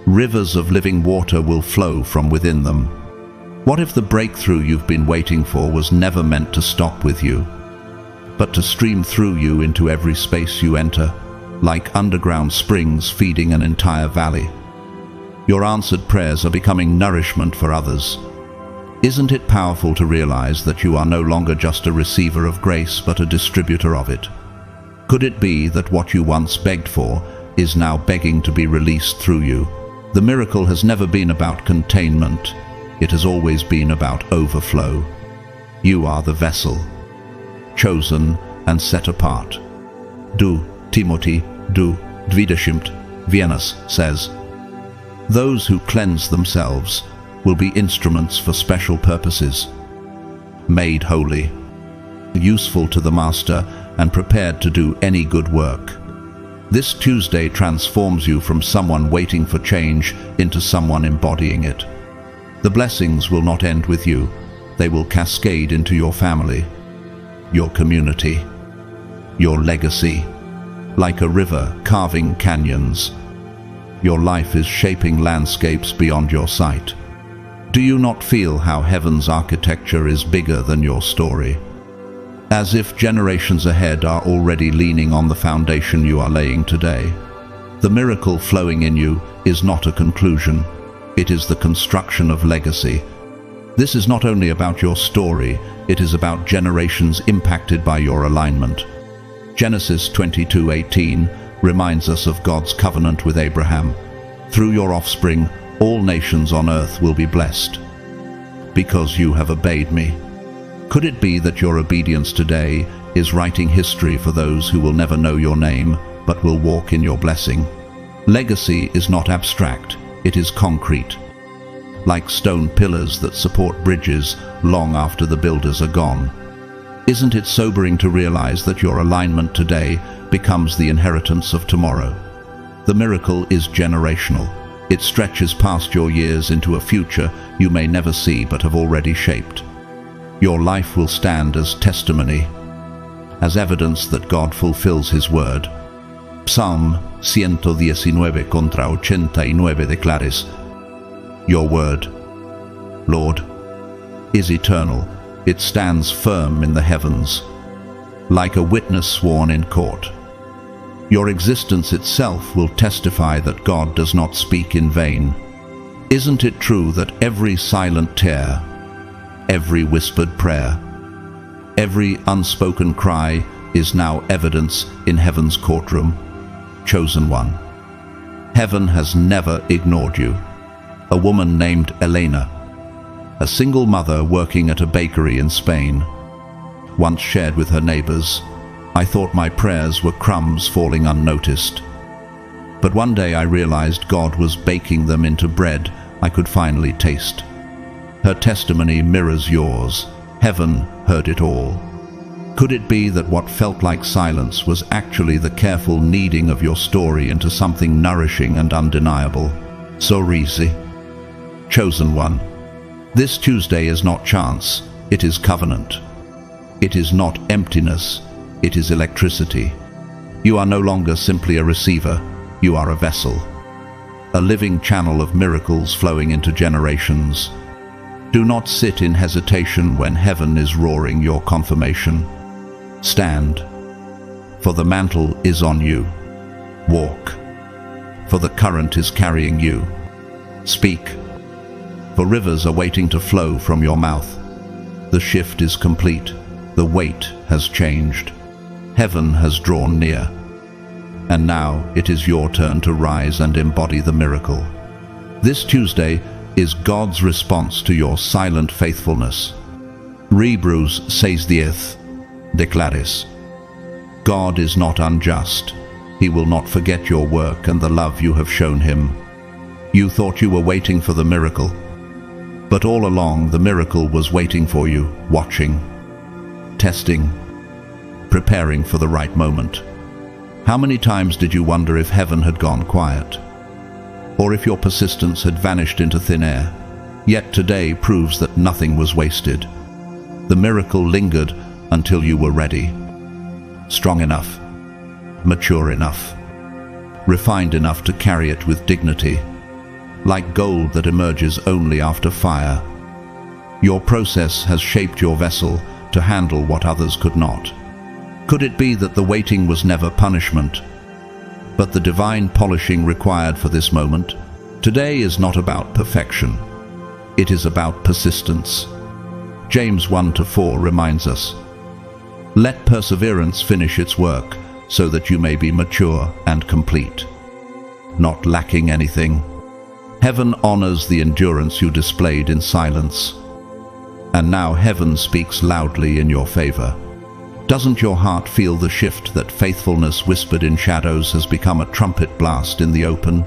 rivers of living water will flow from within them. What if the breakthrough you've been waiting for was never meant to stop with you, but to stream through you into every space you enter, like underground springs feeding an entire valley? Your answered prayers are becoming nourishment for others. Isn't it powerful to realize that you are no longer just a receiver of grace, but a distributor of it? Could it be that what you once begged for is now begging to be released through you? The miracle has never been about containment. It has always been about overflow. You are the vessel, chosen and set apart. Du, Timothy, du, dvideshimt, Viennas says, those who cleanse themselves will be instruments for special purposes, made holy, useful to the Master, and prepared to do any good work. This Tuesday transforms you from someone waiting for change into someone embodying it. The blessings will not end with you. They will cascade into your family, your community, your legacy. Like a river carving canyons, your life is shaping landscapes beyond your sight. Do you not feel how heaven's architecture is bigger than your story? As if generations ahead are already leaning on the foundation you are laying today. The miracle flowing in you is not a conclusion. It is the construction of legacy. This is not only about your story, it is about generations impacted by your alignment. Genesis 22:18 reminds us of God's covenant with Abraham. Through your offspring, all nations on earth will be blessed, because you have obeyed me. Could it be that your obedience today is writing history for those who will never know your name, but will walk in your blessing? Legacy is not abstract, it is concrete. Like stone pillars that support bridges long after the builders are gone. Isn't it sobering to realize that your alignment today becomes the inheritance of tomorrow? The miracle is generational. It stretches past your years into a future you may never see but have already shaped. Your life will stand as testimony, as evidence that God fulfills His word. Psalm 119 contra 89 declares, your word, Lord, is eternal. It stands firm in the heavens, like a witness sworn in court. Your existence itself will testify that God does not speak in vain. Isn't it true that every silent tear, every whispered prayer, every unspoken cry is now evidence in heaven's courtroom? Chosen one. Heaven has never ignored you. A woman named Elena, a single mother working at a bakery in Spain, once shared with her neighbors, I thought my prayers were crumbs falling unnoticed. But one day I realized God was baking them into bread I could finally taste. Her testimony mirrors yours. Heaven heard it all. Could it be that what felt like silence was actually the careful kneading of your story into something nourishing and undeniable? So Risi, chosen one, this Tuesday is not chance, it is covenant. It is not emptiness, it is electricity. You are no longer simply a receiver, you are a vessel. A living channel of miracles flowing into generations. Do not sit in hesitation when heaven is roaring your confirmation. Stand, for the mantle is on you. Walk, for the current is carrying you. Speak, for rivers are waiting to flow from your mouth. The shift is complete. The weight has changed. Heaven has drawn near. And now it is your turn to rise and embody the miracle. This Tuesday is God's response to your silent faithfulness. Hebrews 6:10 declares, God is not unjust. He will not forget your work and the love you have shown him. You thought you were waiting for the miracle, but all along the miracle was waiting for you, watching, testing, preparing for the right moment. How many times did you wonder if heaven had gone quiet, or if your persistence had vanished into thin air? Yet today proves that nothing was wasted. The miracle lingered until you were ready, strong enough, mature enough, refined enough to carry it with dignity, like gold that emerges only after fire. Your process has shaped your vessel to handle what others could not. Could it be that the waiting was never punishment, but the divine polishing required for this moment? Today is not about perfection. It is about persistence. James 1-4 reminds us, let perseverance finish its work, so that you may be mature and complete, not lacking anything. Heaven honors the endurance you displayed in silence. And now heaven speaks loudly in your favor. Doesn't your heart feel the shift that faithfulness whispered in shadows has become a trumpet blast in the open?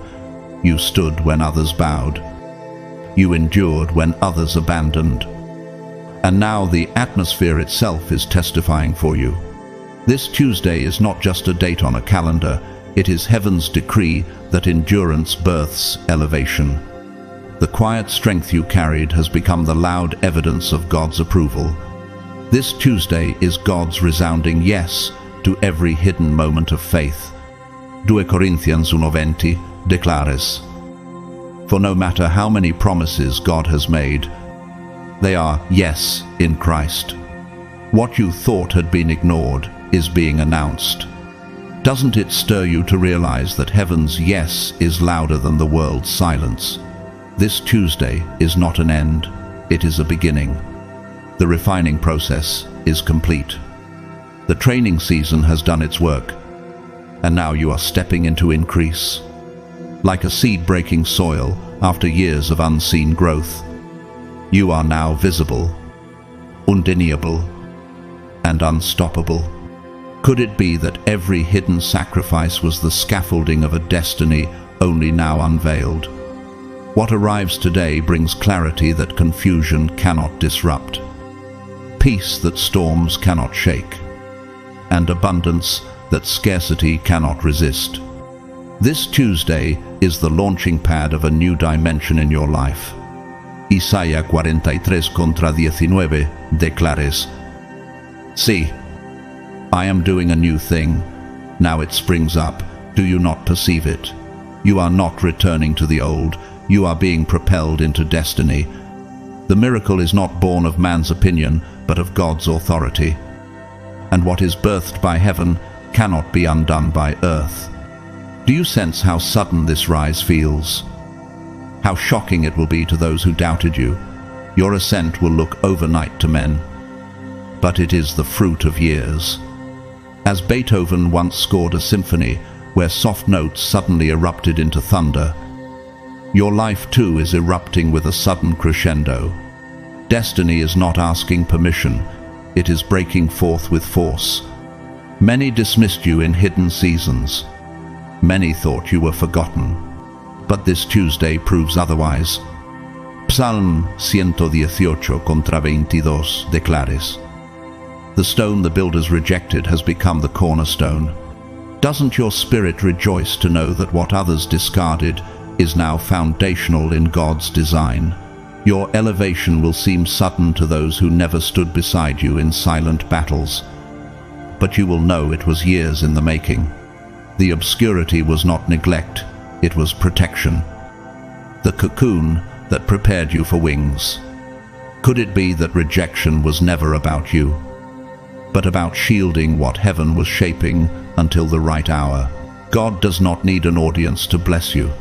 You stood when others bowed. You endured when others abandoned. And now the atmosphere itself is testifying for you. This Tuesday is not just a date on a calendar, it is heaven's decree that endurance births elevation. The quiet strength you carried has become the loud evidence of God's approval. This Tuesday is God's resounding yes to every hidden moment of faith. 2 Corinthians 1:20 declares, for no matter how many promises God has made, they are yes in Christ. What you thought had been ignored is being announced. Doesn't it stir you to realize that heaven's yes is louder than the world's silence? This Tuesday is not an end, it is a beginning. The refining process is complete. The training season has done its work, and now you are stepping into increase. Like a seed breaking soil after years of unseen growth, you are now visible, undeniable, and unstoppable. Could it be that every hidden sacrifice was the scaffolding of a destiny only now unveiled? What arrives today brings clarity that confusion cannot disrupt, peace that storms cannot shake, and abundance that scarcity cannot resist. This Tuesday is the launching pad of a new dimension in your life. Isaías 43:19 declares, see, I am doing a new thing. Now it springs up. Do you not perceive it? You are not returning to the old. You are being propelled into destiny. The miracle is not born of man's opinion, but of God's authority. And what is birthed by heaven cannot be undone by earth. Do you sense how sudden this rise feels? How shocking it will be to those who doubted you. Your ascent will look overnight to men, but it is the fruit of years. As Beethoven once scored a symphony where soft notes suddenly erupted into thunder, your life too is erupting with a sudden crescendo. Destiny is not asking permission, it is breaking forth with force. Many dismissed you in hidden seasons. Many thought you were forgotten. But this Tuesday proves otherwise. Psalm 118 contra 22 declares, "The stone the builders rejected has become the cornerstone." Doesn't your spirit rejoice to know that what others discarded is now foundational in God's design? Your elevation will seem sudden to those who never stood beside you in silent battles, but you will know it was years in the making. The obscurity was not neglect, it was protection. The cocoon that prepared you for wings. Could it be that rejection was never about you, but about shielding what heaven was shaping until the right hour? God does not need an audience to bless you.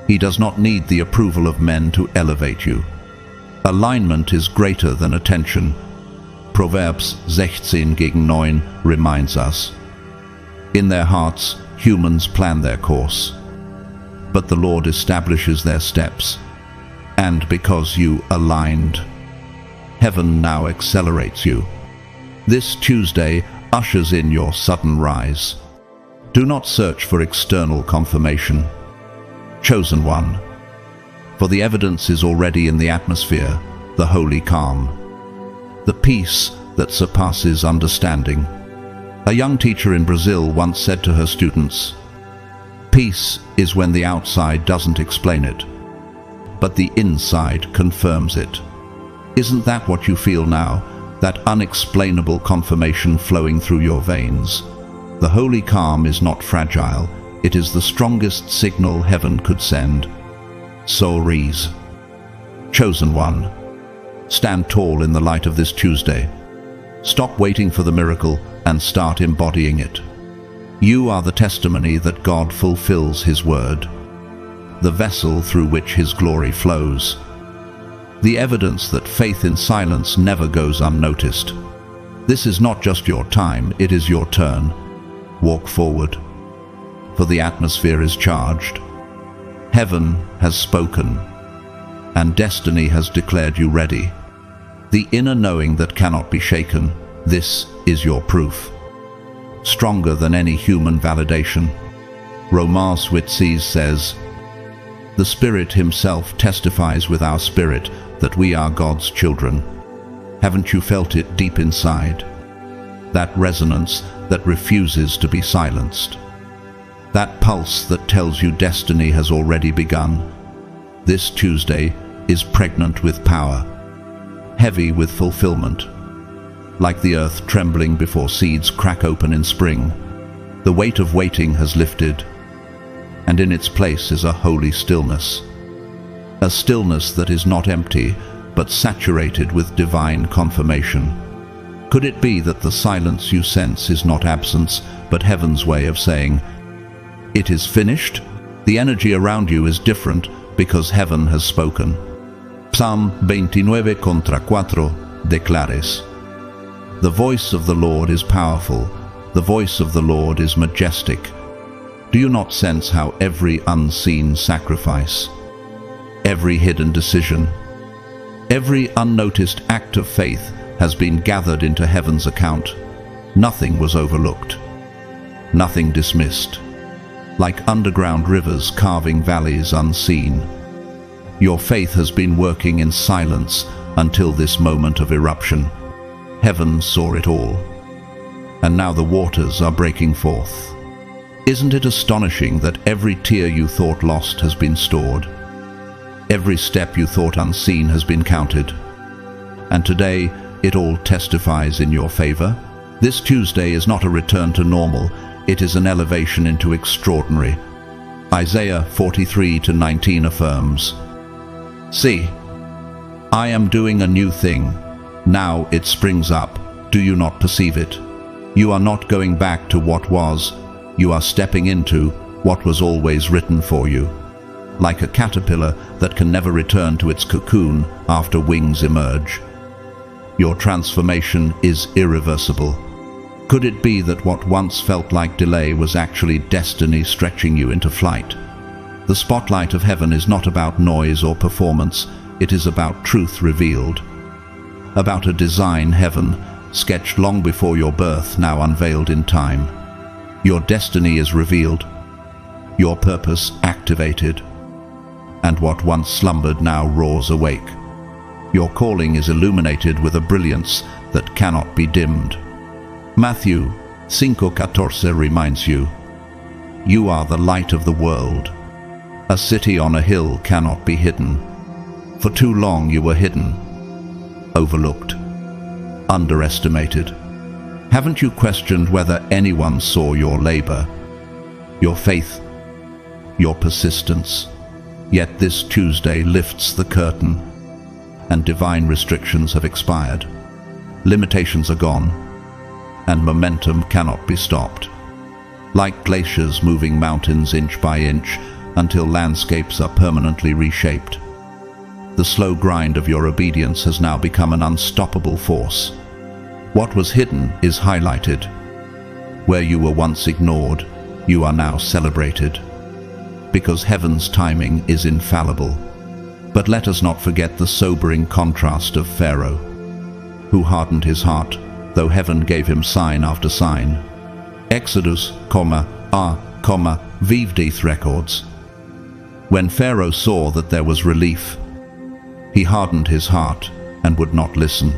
He does not need the approval of men to elevate you. Alignment is greater than attention. Proverbs 16:9 reminds us. In their hearts, humans plan their course, but the Lord establishes their steps. And because you aligned, heaven now accelerates you. This Tuesday ushers in your sudden rise. Do not search for external confirmation. Chosen one, for the evidence is already in the atmosphere, the holy calm, the peace that surpasses understanding. A young teacher in Brazil once said to her students, "Peace is when the outside doesn't explain it, but the inside confirms it." Isn't that what you feel now? That unexplainable confirmation flowing through your veins? The holy calm is not fragile. It is the strongest signal heaven could send. So rise. Chosen one, stand tall in the light of this Tuesday. Stop waiting for the miracle and start embodying it. You are the testimony that God fulfills His word, the vessel through which His glory flows, the evidence that faith in silence never goes unnoticed. This is not just your time, it is your turn. Walk forward, for the atmosphere is charged. Heaven has spoken, and destiny has declared you ready. The inner knowing that cannot be shaken, this is your proof. Stronger than any human validation. Romans 8:6 says, "The Spirit Himself testifies with our spirit that we are God's children." Haven't you felt it deep inside? That resonance that refuses to be silenced. That pulse that tells you destiny has already begun. This Tuesday is pregnant with power, heavy with fulfillment. Like the earth trembling before seeds crack open in spring, the weight of waiting has lifted, and in its place is a holy stillness. A stillness that is not empty, but saturated with divine confirmation. Could it be that the silence you sense is not absence, but heaven's way of saying, "It is finished"? The energy around you is different because heaven has spoken. Psalm 29 contra 4 declares, "The voice of the Lord is powerful, the voice of the Lord is majestic." Do you not sense how every unseen sacrifice, every hidden decision, every unnoticed act of faith has been gathered into heaven's account? Nothing was overlooked, nothing dismissed. Like underground rivers carving valleys unseen, your faith has been working in silence until this moment of eruption. Heaven saw it all, and now the waters are breaking forth. Isn't it astonishing that every tear you thought lost has been stored? Every step you thought unseen has been counted. And today, it all testifies in your favor. This Tuesday is not a return to normal, it is an elevation into extraordinary. Isaiah 43:19 affirms, "See, I am doing a new thing. Now it springs up. Do you not perceive it? You are not going back to what was. You are stepping into what was always written for you." Like a caterpillar that can never return to its cocoon after wings emerge, your transformation is irreversible. Could it be that what once felt like delay was actually destiny stretching you into flight? The spotlight of heaven is not about noise or performance, it is about truth revealed. About a design heaven sketched long before your birth, now unveiled in time. Your destiny is revealed, your purpose activated, and what once slumbered now roars awake. Your calling is illuminated with a brilliance that cannot be dimmed. Matthew 5:14 reminds you, you are the light of the world. A city on a hill cannot be hidden. For too long you were hidden, overlooked, underestimated. Haven't you questioned whether anyone saw your labor, your faith, your persistence? Yet this Tuesday lifts the curtain, and divine restrictions have expired. Limitations are gone, and momentum cannot be stopped. Like glaciers moving mountains inch by inch until landscapes are permanently reshaped. The slow grind of your obedience has now become an unstoppable force. What was hidden is highlighted. Where you were once ignored, you are now celebrated. Because heaven's timing is infallible. But let us not forget the sobering contrast of Pharaoh, who hardened his heart, though heaven gave him sign after sign. Exodus, Vivdith records. When Pharaoh saw that there was relief, he hardened his heart and would not listen.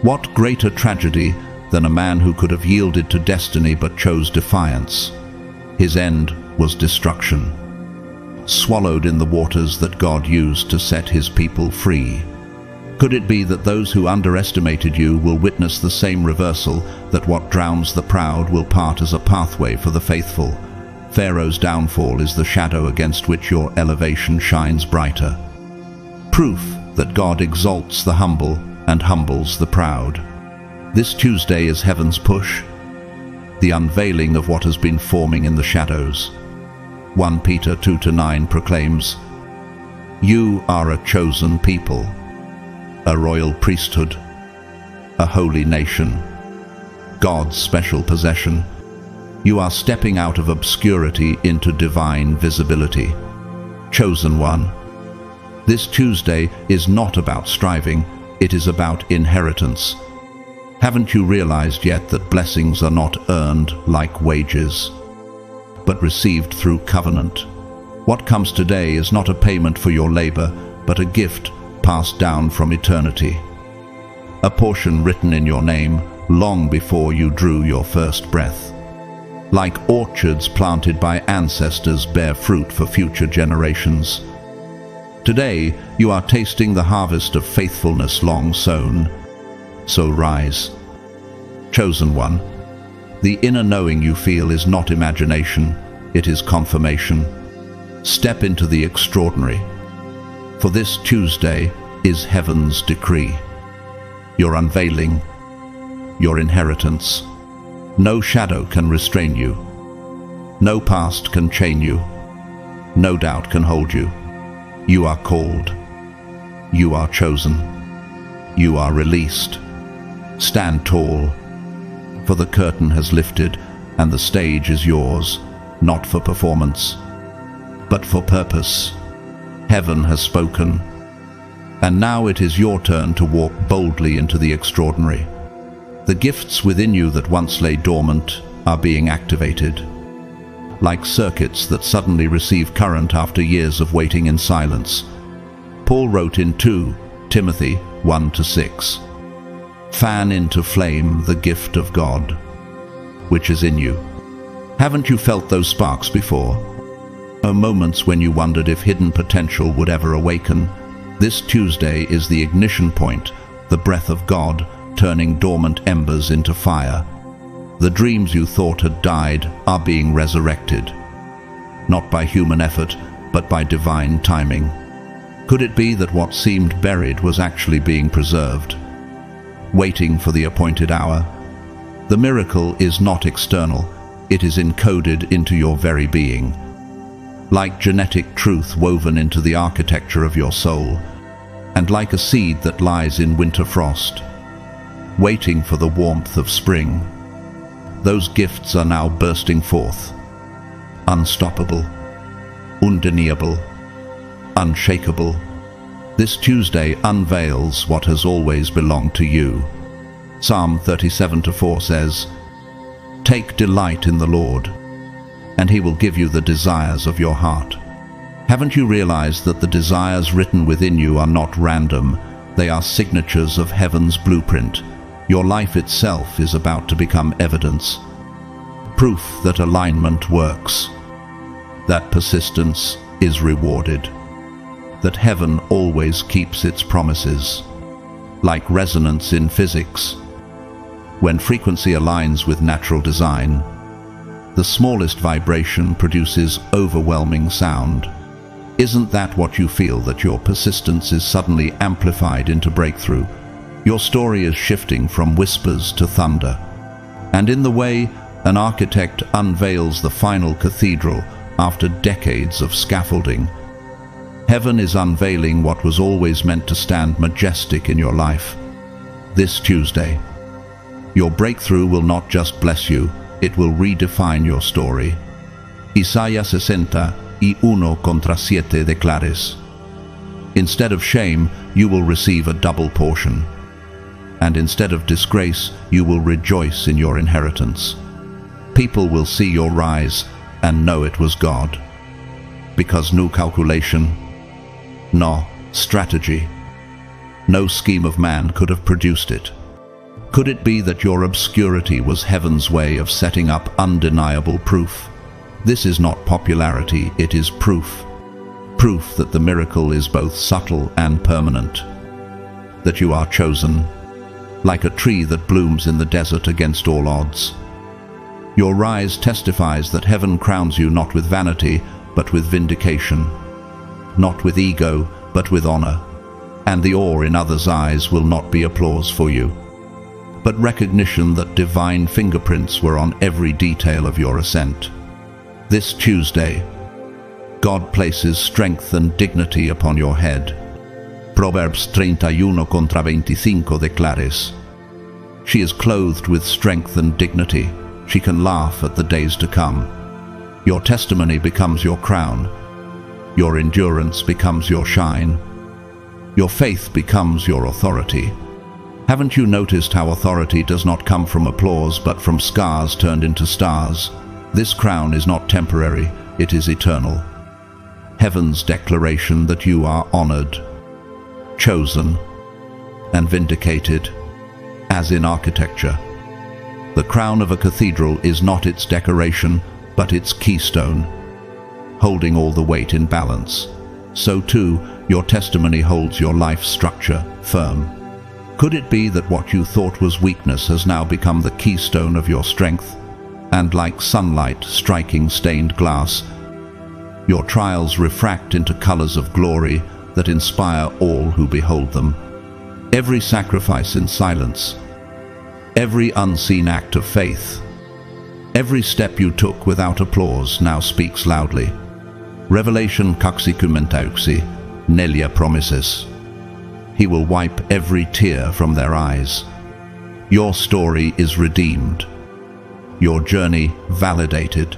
What greater tragedy than a man who could have yielded to destiny but chose defiance? His end was destruction, swallowed in the waters that God used to set his people free. Could it be that those who underestimated you will witness the same reversal, that what drowns the proud will part as a pathway for the faithful? Pharaoh's downfall is the shadow against which your elevation shines brighter. Proof that God exalts the humble and humbles the proud. This Tuesday is heaven's push, the unveiling of what has been forming in the shadows. 1 Peter 2-9 proclaims, you are a chosen people, a royal priesthood, a holy nation, God's special possession. You are stepping out of obscurity into divine visibility. Chosen one. This Tuesday is not about striving, it is about inheritance. Haven't you realized yet that blessings are not earned like wages, but received through covenant? What comes today is not a payment for your labor, but a gift passed down from eternity. A portion written in your name long before you drew your first breath. Like orchards planted by ancestors bear fruit for future generations. Today you are tasting the harvest of faithfulness long sown. So rise. Chosen one, the inner knowing you feel is not imagination, it is confirmation. Step into the extraordinary. For this Tuesday is heaven's decree. Your unveiling, your inheritance. No shadow can restrain you. No past can chain you. No doubt can hold you. You are called. You are chosen. You are released. Stand tall, for the curtain has lifted and the stage is yours, not for performance, but for purpose. Heaven has spoken, and now it is your turn to walk boldly into the extraordinary. The gifts within you that once lay dormant are being activated, like circuits that suddenly receive current after years of waiting in silence. Paul wrote in 2 Timothy 1-6, fan into flame the gift of God, which is in you. Haven't you felt those sparks before? Moments when you wondered if hidden potential would ever awaken. This Tuesday is the ignition point, the breath of God turning dormant embers into fire. The dreams you thought had died are being resurrected, not by human effort, but by divine timing. Could it be that what seemed buried was actually being preserved, waiting for the appointed hour? The miracle is not external, it is encoded into your very being, like genetic truth woven into the architecture of your soul, and like a seed that lies in winter frost, waiting for the warmth of spring. Those gifts are now bursting forth, unstoppable, undeniable, unshakable. This Tuesday unveils what has always belonged to you. Psalm 37:4 says, "Take delight in the Lord, and He will give you the desires of your heart." Haven't you realized that the desires written within you are not random? They are signatures of heaven's blueprint. Your life itself is about to become evidence. Proof that alignment works, that persistence is rewarded, that heaven always keeps its promises. Like resonance in physics, when frequency aligns with natural design, the smallest vibration produces overwhelming sound. Isn't that what you feel, that your persistence is suddenly amplified into breakthrough? Your story is shifting from whispers to thunder. And in the way an architect unveils the final cathedral after decades of scaffolding, heaven is unveiling what was always meant to stand majestic in your life. This Tuesday, your breakthrough will not just bless you, it will redefine your story. Isaías 60:1-7 declares, "Instead of shame, you will receive a double portion, and instead of disgrace, you will rejoice in your inheritance. People will see your rise and know it was God, because no calculation, no strategy, no scheme of man could have produced it." Could it be that your obscurity was heaven's way of setting up undeniable proof? This is not popularity, it is proof. Proof that the miracle is both subtle and permanent. That you are chosen, like a tree that blooms in the desert against all odds. Your rise testifies that heaven crowns you not with vanity, but with vindication. Not with ego, but with honor. And the awe in others' eyes will not be applause for you, but recognition that divine fingerprints were on every detail of your ascent. This Tuesday, God places strength and dignity upon your head. Proverbs 31:25 declares, "She is clothed with strength and dignity. She can laugh at the days to come." Your testimony becomes your crown. Your endurance becomes your shine. Your faith becomes your authority. Haven't you noticed how authority does not come from applause, but from scars turned into stars? This crown is not temporary, it is eternal. Heaven's declaration that you are honored, chosen, and vindicated, as in architecture. The crown of a cathedral is not its decoration, but its keystone, holding all the weight in balance. So too, your testimony holds your life structure firm. Could it be that what you thought was weakness has now become the keystone of your strength? And like sunlight striking stained glass, your trials refract into colors of glory that inspire all who behold them. Every sacrifice in silence, every unseen act of faith, every step you took without applause now speaks loudly. Revelation 20:6 Nelia promises, He will wipe every tear from their eyes. Your story is redeemed, your journey validated,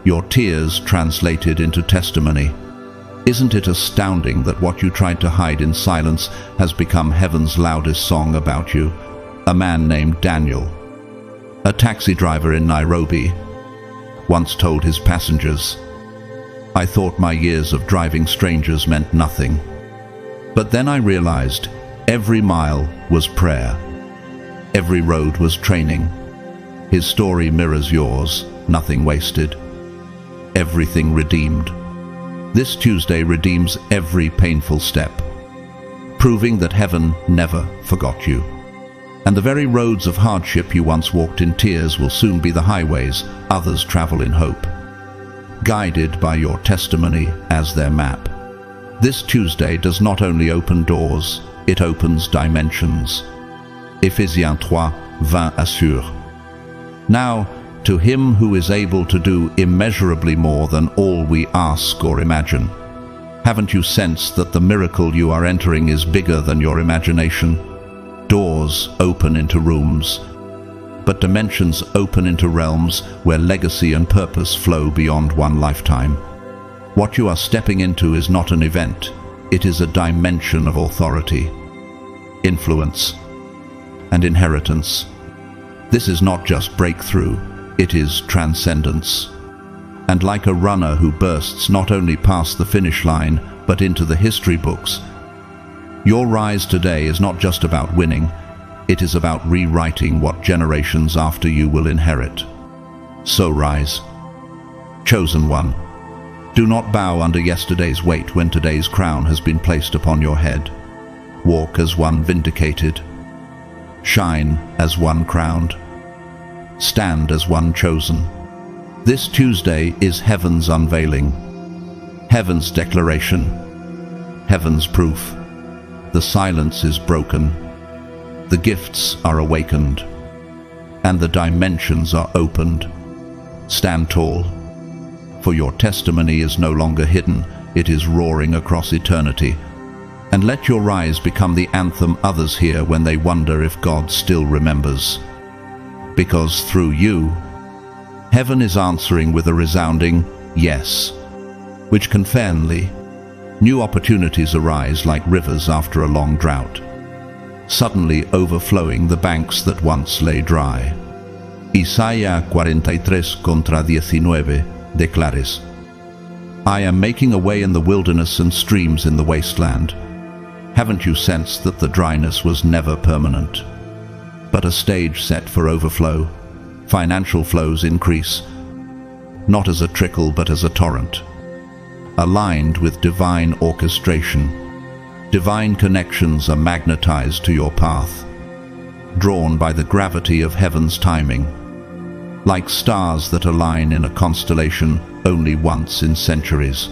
your tears translated into testimony. Isn't it astounding that what you tried to hide in silence has become heaven's loudest song about you? A man named Daniel, a taxi driver in Nairobi, once told his passengers, "I thought my years of driving strangers meant nothing. But then I realized every mile was prayer. Every road was training." His story mirrors yours, nothing wasted, everything redeemed. This Tuesday redeems every painful step, proving that heaven never forgot you. And the very roads of hardship you once walked in tears will soon be the highways others travel in hope, guided by your testimony as their map. This Tuesday does not only open doors, it opens dimensions. Ephésiens 3:20 assure, "Now, to Him who is able to do immeasurably more than all we ask or imagine." Haven't you sensed that the miracle you are entering is bigger than your imagination? Doors open into rooms, but dimensions open into realms where legacy and purpose flow beyond one lifetime. What you are stepping into is not an event, it is a dimension of authority, influence, and inheritance. This is not just breakthrough, it is transcendence. And like a runner who bursts not only past the finish line, but into the history books, your rise today is not just about winning, it is about rewriting what generations after you will inherit. So rise. Chosen one, do not bow under yesterday's weight when today's crown has been placed upon your head. Walk as one vindicated. Shine as one crowned. Stand as one chosen. This Tuesday is heaven's unveiling, heaven's declaration, heaven's proof. The silence is broken, the gifts are awakened, and the dimensions are opened. Stand tall, for your testimony is no longer hidden, it is roaring across eternity. And let your rise become the anthem others hear when they wonder if God still remembers. Because through you, heaven is answering with a resounding yes, which confirmly, new opportunities arise like rivers after a long drought, suddenly overflowing the banks that once lay dry. Isaías 43:19 declares, I am making a way in the wilderness and streams in the wasteland. Haven't you sensed that the dryness was never permanent, but a stage set for overflow? Financial flows increase, not as a trickle but as a torrent, aligned with divine orchestration. Divine connections are magnetized to your path, drawn by the gravity of heaven's timing, like stars that align in a constellation only once in centuries.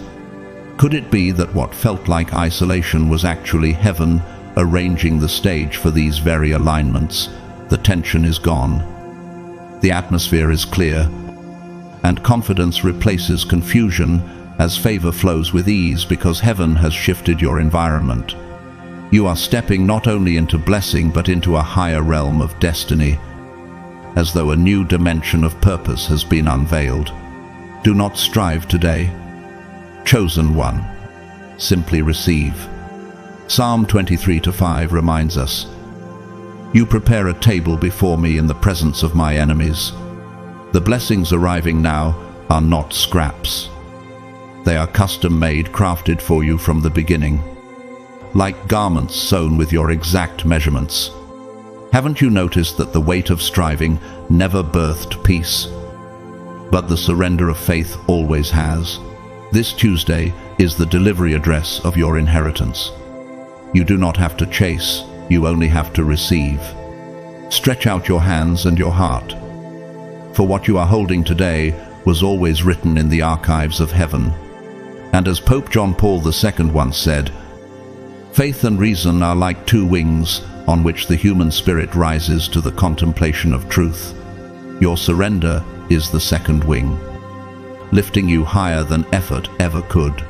Could it be that what felt like isolation was actually heaven arranging the stage for these very alignments? The tension is gone. The atmosphere is clear, and confidence replaces confusion as favor flows with ease because heaven has shifted your environment. You are stepping not only into blessing but into a higher realm of destiny, as though a new dimension of purpose has been unveiled. Do not strive today. Chosen one, simply receive. Psalm 23:5 reminds us, You prepare a table before me in the presence of my enemies. The blessings arriving now are not scraps. They are custom-made, crafted for you from the beginning, like garments sewn with your exact measurements. Haven't you noticed that the weight of striving never birthed peace, but the surrender of faith always has? This Tuesday is the delivery address of your inheritance. You do not have to chase, you only have to receive. Stretch out your hands and your heart, for what you are holding today was always written in the archives of heaven. And as Pope John Paul II once said, faith and reason are like two wings on which the human spirit rises to the contemplation of truth. Your surrender is the second wing, lifting you higher than effort ever could.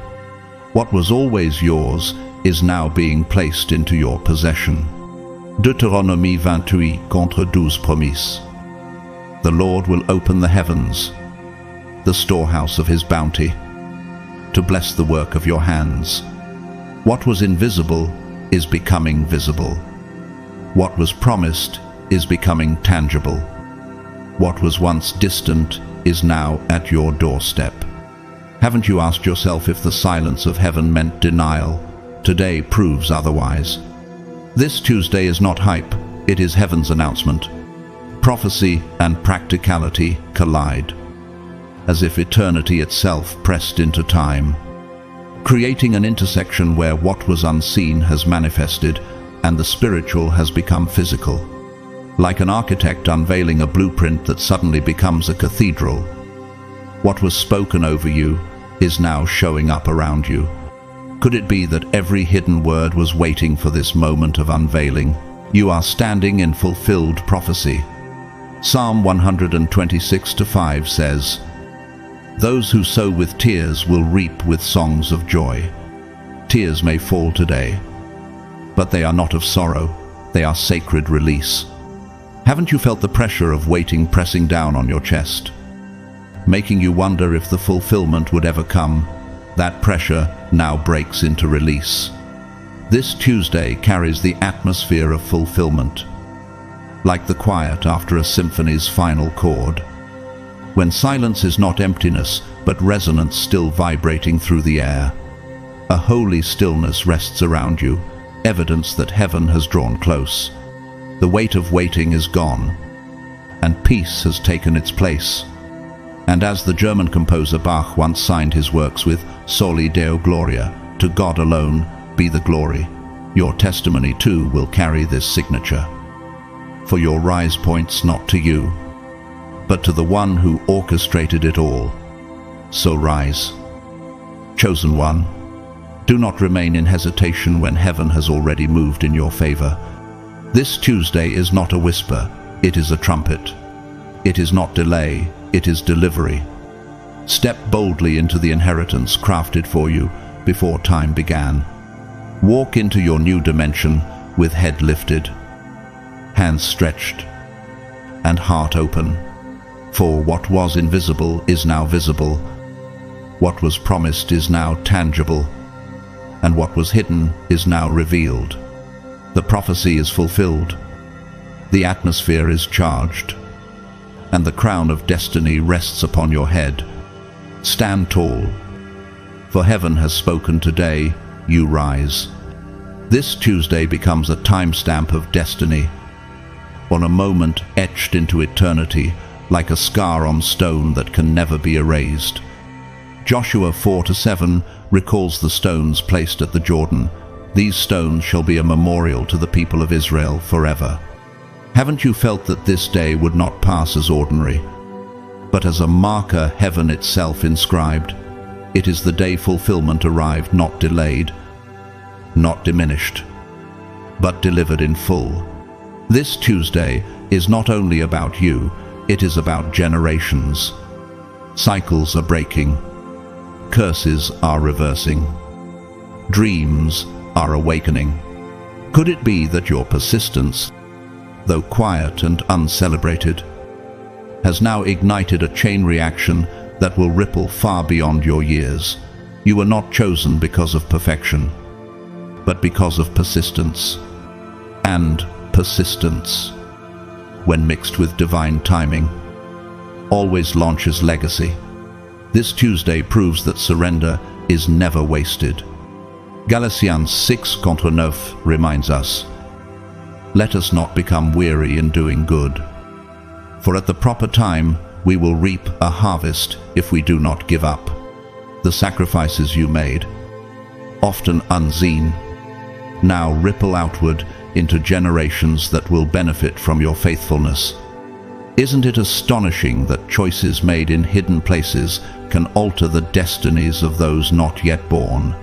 What was always yours is now being placed into your possession. Deutéronomie 28:12 promise. The Lord will open the heavens, the storehouse of his bounty, to bless the work of your hands. What was invisible is becoming visible. What was promised is becoming tangible. What was once distant is now at your doorstep. Haven't you asked yourself if the silence of heaven meant denial? Today proves otherwise. This Tuesday is not hype, it is heaven's announcement. Prophecy and practicality collide, as if eternity itself pressed into time, creating an intersection where what was unseen has manifested and the spiritual has become physical. Like an architect unveiling a blueprint that suddenly becomes a cathedral, what was spoken over you is now showing up around you. Could it be that every hidden word was waiting for this moment of unveiling? You are standing in fulfilled prophecy. Psalm 126:5 says, Those who sow with tears will reap with songs of joy. Tears may fall today, but they are not of sorrow, they are sacred release. Haven't you felt the pressure of waiting pressing down on your chest, making you wonder if the fulfillment would ever come? That pressure now breaks into release. This Tuesday carries the atmosphere of fulfillment. like the quiet after a symphony's final chord. When silence is not emptiness, but resonance still vibrating through the air. A holy stillness rests around you, evidence that heaven has drawn close. The weight of waiting is gone, and peace has taken its place. And as the German composer Bach once signed his works with Soli Deo Gloria, to God alone be the glory, your testimony too will carry this signature. For your rise points not to you, but to the one who orchestrated it all. So rise. Chosen one, do not remain in hesitation when heaven has already moved in your favor. This Tuesday is not a whisper, it is a trumpet. It is not delay, it is delivery. Step boldly into the inheritance crafted for you before time began. Walk into your new dimension with head lifted, hands stretched, and heart open. For what was invisible is now visible. What was promised is now tangible. And what was hidden is now revealed. The prophecy is fulfilled. The atmosphere is charged. And the crown of destiny rests upon your head. Stand tall. For heaven has spoken today, you rise. This Tuesday becomes a timestamp of destiny, on a moment etched into eternity, like a scar on stone that can never be erased. Joshua 4-7 recalls the stones placed at the Jordan. These stones shall be a memorial to the people of Israel forever. Haven't you felt that this day would not pass as ordinary, but as a marker heaven itself inscribed? It is the day fulfillment arrived, not delayed, not diminished, but delivered in full. This Tuesday is not only about you, it is about generations. Cycles are breaking. Curses are reversing. Dreams are awakening. Could it be that your persistence, though quiet and uncelebrated, has now ignited a chain reaction that will ripple far beyond your years? You were not chosen because of perfection, but because of persistence. And persistence, when mixed with divine timing, always launches legacy. This Tuesday proves that surrender is never wasted. Galatians 6:9 reminds us, let us not become weary in doing good, for at the proper time we will reap a harvest if we do not give up. The sacrifices you made, often unseen, now ripple outward into generations that will benefit from your faithfulness. Isn't it astonishing that choices made in hidden places can alter the destinies of those not yet born,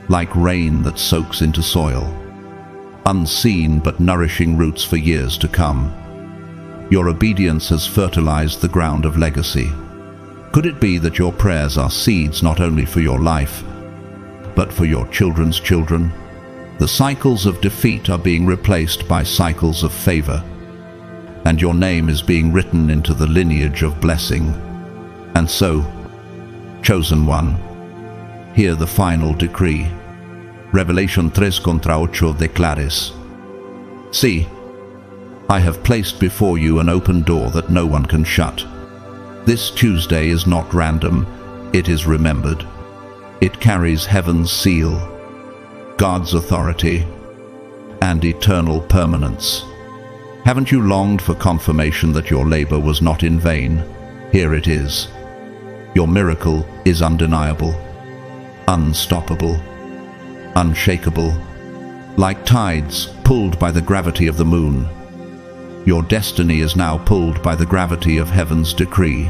like rain that soaks into soil, unseen but nourishing roots for years to come? Your obedience has fertilized the ground of legacy. Could it be that your prayers are seeds not only for your life, but for your children's children? The cycles of defeat are being replaced by cycles of favor, and your name is being written into the lineage of blessing. And so, chosen one, hear the final decree. Revelation 3:8 declares, see, I have placed before you an open door that no one can shut. This Tuesday is not random, it is remembered. It carries heaven's seal, God's authority, and eternal permanence. Haven't you longed for confirmation that your labor was not in vain? Here it is. Your miracle is undeniable, unstoppable, unshakable, like tides pulled by the gravity of the moon. Your destiny is now pulled by the gravity of heaven's decree.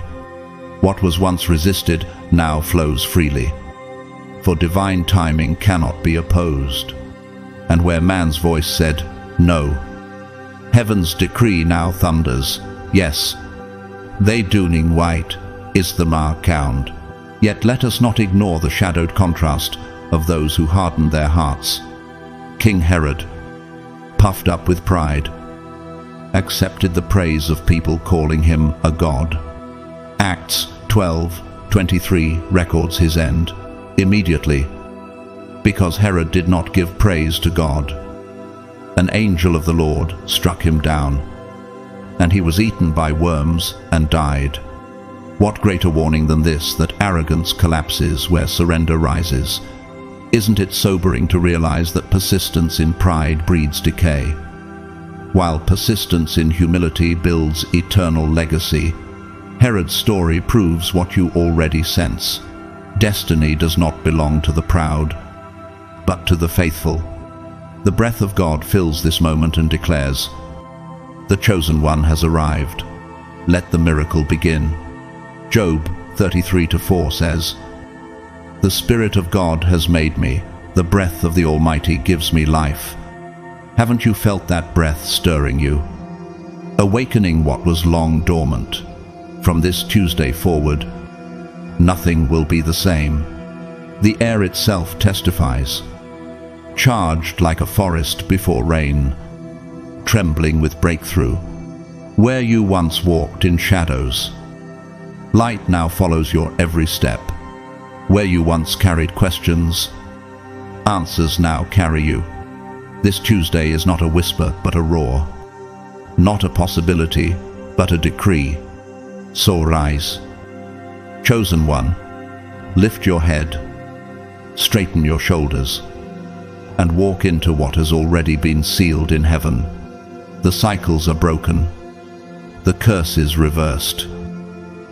What was once resisted now flows freely, for divine timing cannot be opposed. And where man's voice said, no, heaven's decree now thunders, yes, they dooning white is the mark count. Yet let us not ignore the shadowed contrast of those who hardened their hearts. King Herod, puffed up with pride, accepted the praise of people calling him a god. Acts 12:23 records his end. Immediately, because Herod did not give praise to God, an angel of the Lord struck him down. and he was eaten by worms and died. What greater warning than this, that arrogance collapses where surrender rises? Isn't it sobering to realize that persistence in pride breeds decay, while persistence in humility builds eternal legacy? Herod's story proves what you already sense. Destiny does not belong to the proud, but to the faithful. The breath of God fills this moment and declares, "The chosen one has arrived. Let the miracle begin." Job 33:4 says, "The Spirit of God has made me. The breath of the Almighty gives me life." Haven't you felt that breath stirring you, awakening what was long dormant? From this Tuesday forward, nothing will be the same. The air itself testifies, charged like a forest before rain, trembling with breakthrough. Where you once walked in shadows, light now follows your every step. Where you once carried questions, answers now carry you. This Tuesday is not a whisper but a roar, not a possibility but a decree. So rise, chosen one, lift your head, straighten your shoulders, and walk into what has already been sealed in heaven. The cycles are broken, the curse is reversed,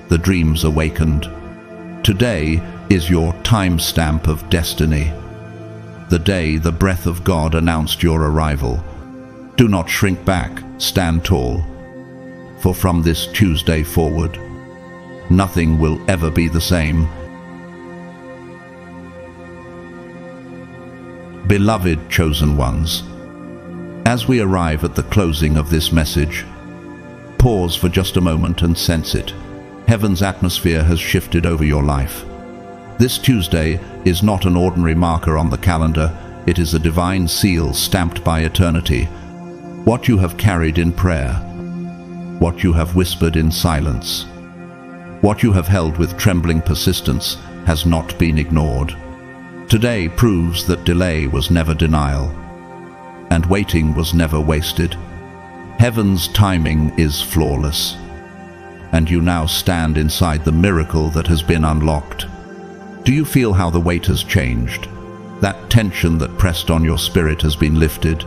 the dreams awakened. Today is your timestamp of destiny, the day the breath of God announced your arrival. Do not shrink back, stand tall, for from this Tuesday forward, nothing will ever be the same. Beloved chosen ones, as we arrive at the closing of this message, pause for just a moment and sense it. Heaven's atmosphere has shifted over your life. This Tuesday is not an ordinary marker on the calendar, it is a divine seal stamped by eternity. What you have carried in prayer, what you have whispered in silence, what you have held with trembling persistence has not been ignored. Today proves that delay was never denial, and waiting was never wasted. Heaven's timing is flawless, and you now stand inside the miracle that has been unlocked. Do you feel how the weight has changed? That tension that pressed on your spirit has been lifted,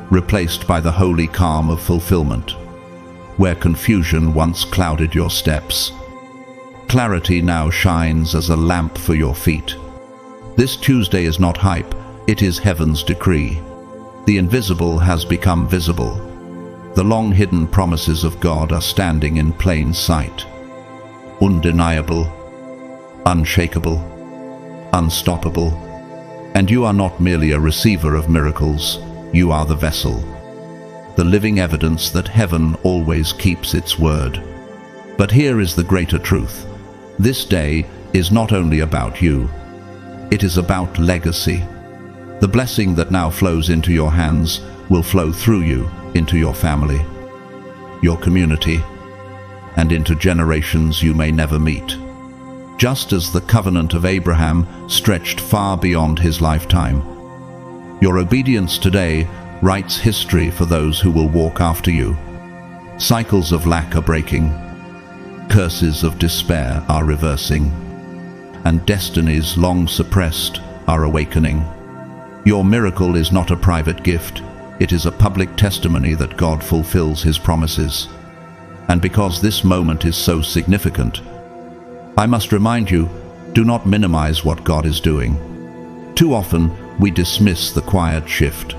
replaced by the holy calm of fulfillment. Where confusion once clouded your steps, clarity now shines as a lamp for your feet. This Tuesday is not hype, it is heaven's decree. The invisible has become visible. The long-hidden promises of God are standing in plain sight. Undeniable, unshakable, unstoppable. And you are not merely a receiver of miracles, you are the vessel, the living evidence that heaven always keeps its word. But here is the greater truth. This day is not only about you, it is about legacy. The blessing that now flows into your hands will flow through you into your family, your community, and into generations you may never meet. Just as the covenant of Abraham stretched far beyond his lifetime, your obedience today writes history for those who will walk after you. Cycles of lack are breaking, curses of despair are reversing, and destinies long suppressed are awakening. Your miracle is not a private gift, it is a public testimony that God fulfills his promises. And because this moment is so significant, I must remind you, do not minimize what God is doing. Too often, we dismiss the quiet shift,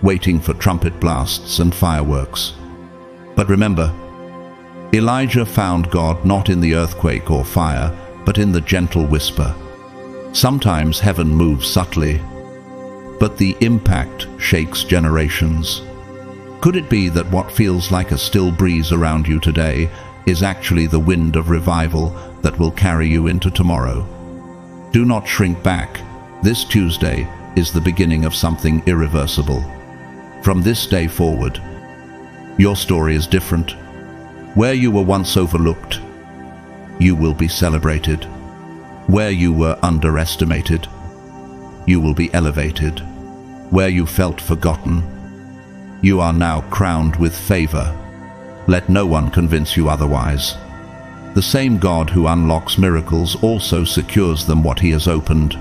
waiting for trumpet blasts and fireworks. But remember, Elijah found God not in the earthquake or fire, but in the gentle whisper. Sometimes heaven moves subtly, but the impact shakes generations. Could it be that what feels like a still breeze around you today is actually the wind of revival that will carry you into tomorrow? Do not shrink back. This Tuesday is the beginning of something irreversible. From this day forward, your story is different. Where you were once overlooked, you will be celebrated. Where you were underestimated, you will be elevated. Where you felt forgotten, you are now crowned with favor. Let no one convince you otherwise. The same God who unlocks miracles also secures them what he has opened.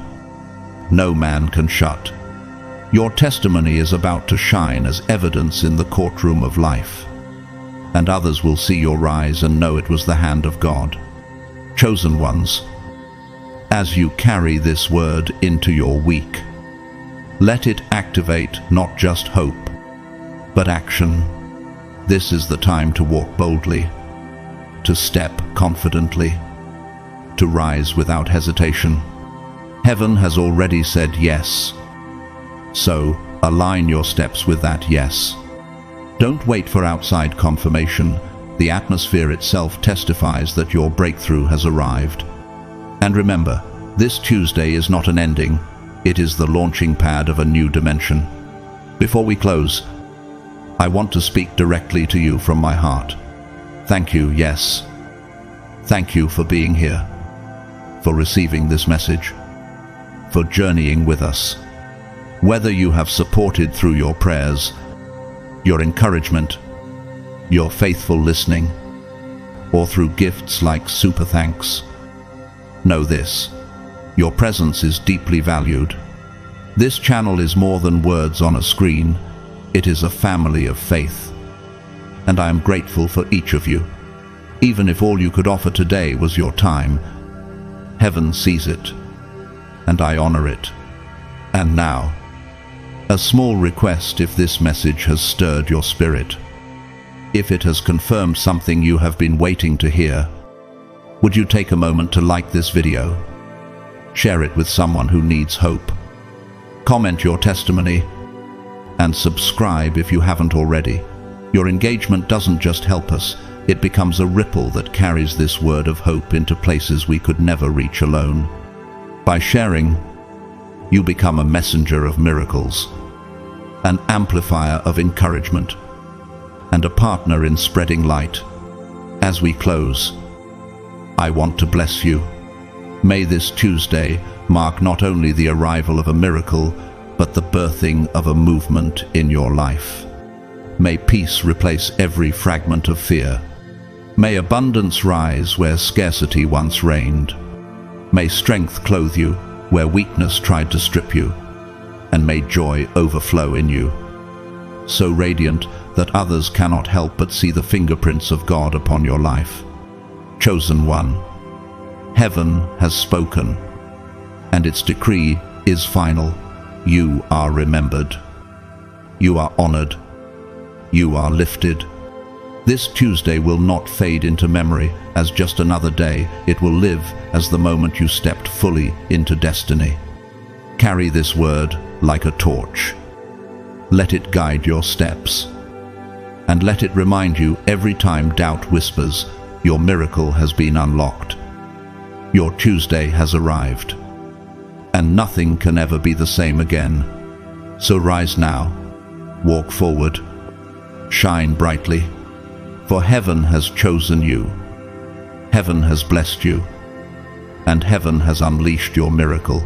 No man can shut. Your testimony is about to shine as evidence in the courtroom of life, and others will see your rise and know it was the hand of God. Chosen ones, as you carry this word into your week, let it activate not just hope, but action. This is the time to walk boldly, to step confidently, to rise without hesitation. Heaven has already said yes. So, align your steps with that yes. Don't wait for outside confirmation. The atmosphere itself testifies that your breakthrough has arrived. And remember, this Tuesday is not an ending. It is the launching pad of a new dimension. Before we close, I want to speak directly to you from my heart. Thank you, yes. Thank you for being here, for receiving this message, for journeying with us. Whether you have supported through your prayers, your encouragement, your faithful listening, or through gifts like super thanks, know this: your presence is deeply valued. This channel is more than words on a screen. It is a family of faith. And I am grateful for each of you. Even if all you could offer today was your time, heaven sees it, and I honor it. And now, a small request: if this message has stirred your spirit, if it has confirmed something you have been waiting to hear, would you take a moment to like this video? Share it with someone who needs hope. Comment your testimony, and subscribe if you haven't already. Your engagement doesn't just help us, it becomes a ripple that carries this word of hope into places we could never reach alone. By sharing, you become a messenger of miracles, an amplifier of encouragement, and a partner in spreading light. As we close, I want to bless you. May this Tuesday mark not only the arrival of a miracle, but the birthing of a movement in your life. May peace replace every fragment of fear. May abundance rise where scarcity once reigned. May strength clothe you where weakness tried to strip you, and may joy overflow in you, so radiant that others cannot help but see the fingerprints of God upon your life. Chosen one, heaven has spoken, and its decree is final. You are remembered. You are honored. You are lifted. This Tuesday will not fade into memory as just another day. It will live as the moment you stepped fully into destiny. Carry this word like a torch. Let it guide your steps. And let it remind you every time doubt whispers, your miracle has been unlocked. Your Tuesday has arrived, and nothing can ever be the same again. So rise now, walk forward, shine brightly, for heaven has chosen you, heaven has blessed you, and heaven has unleashed your miracle.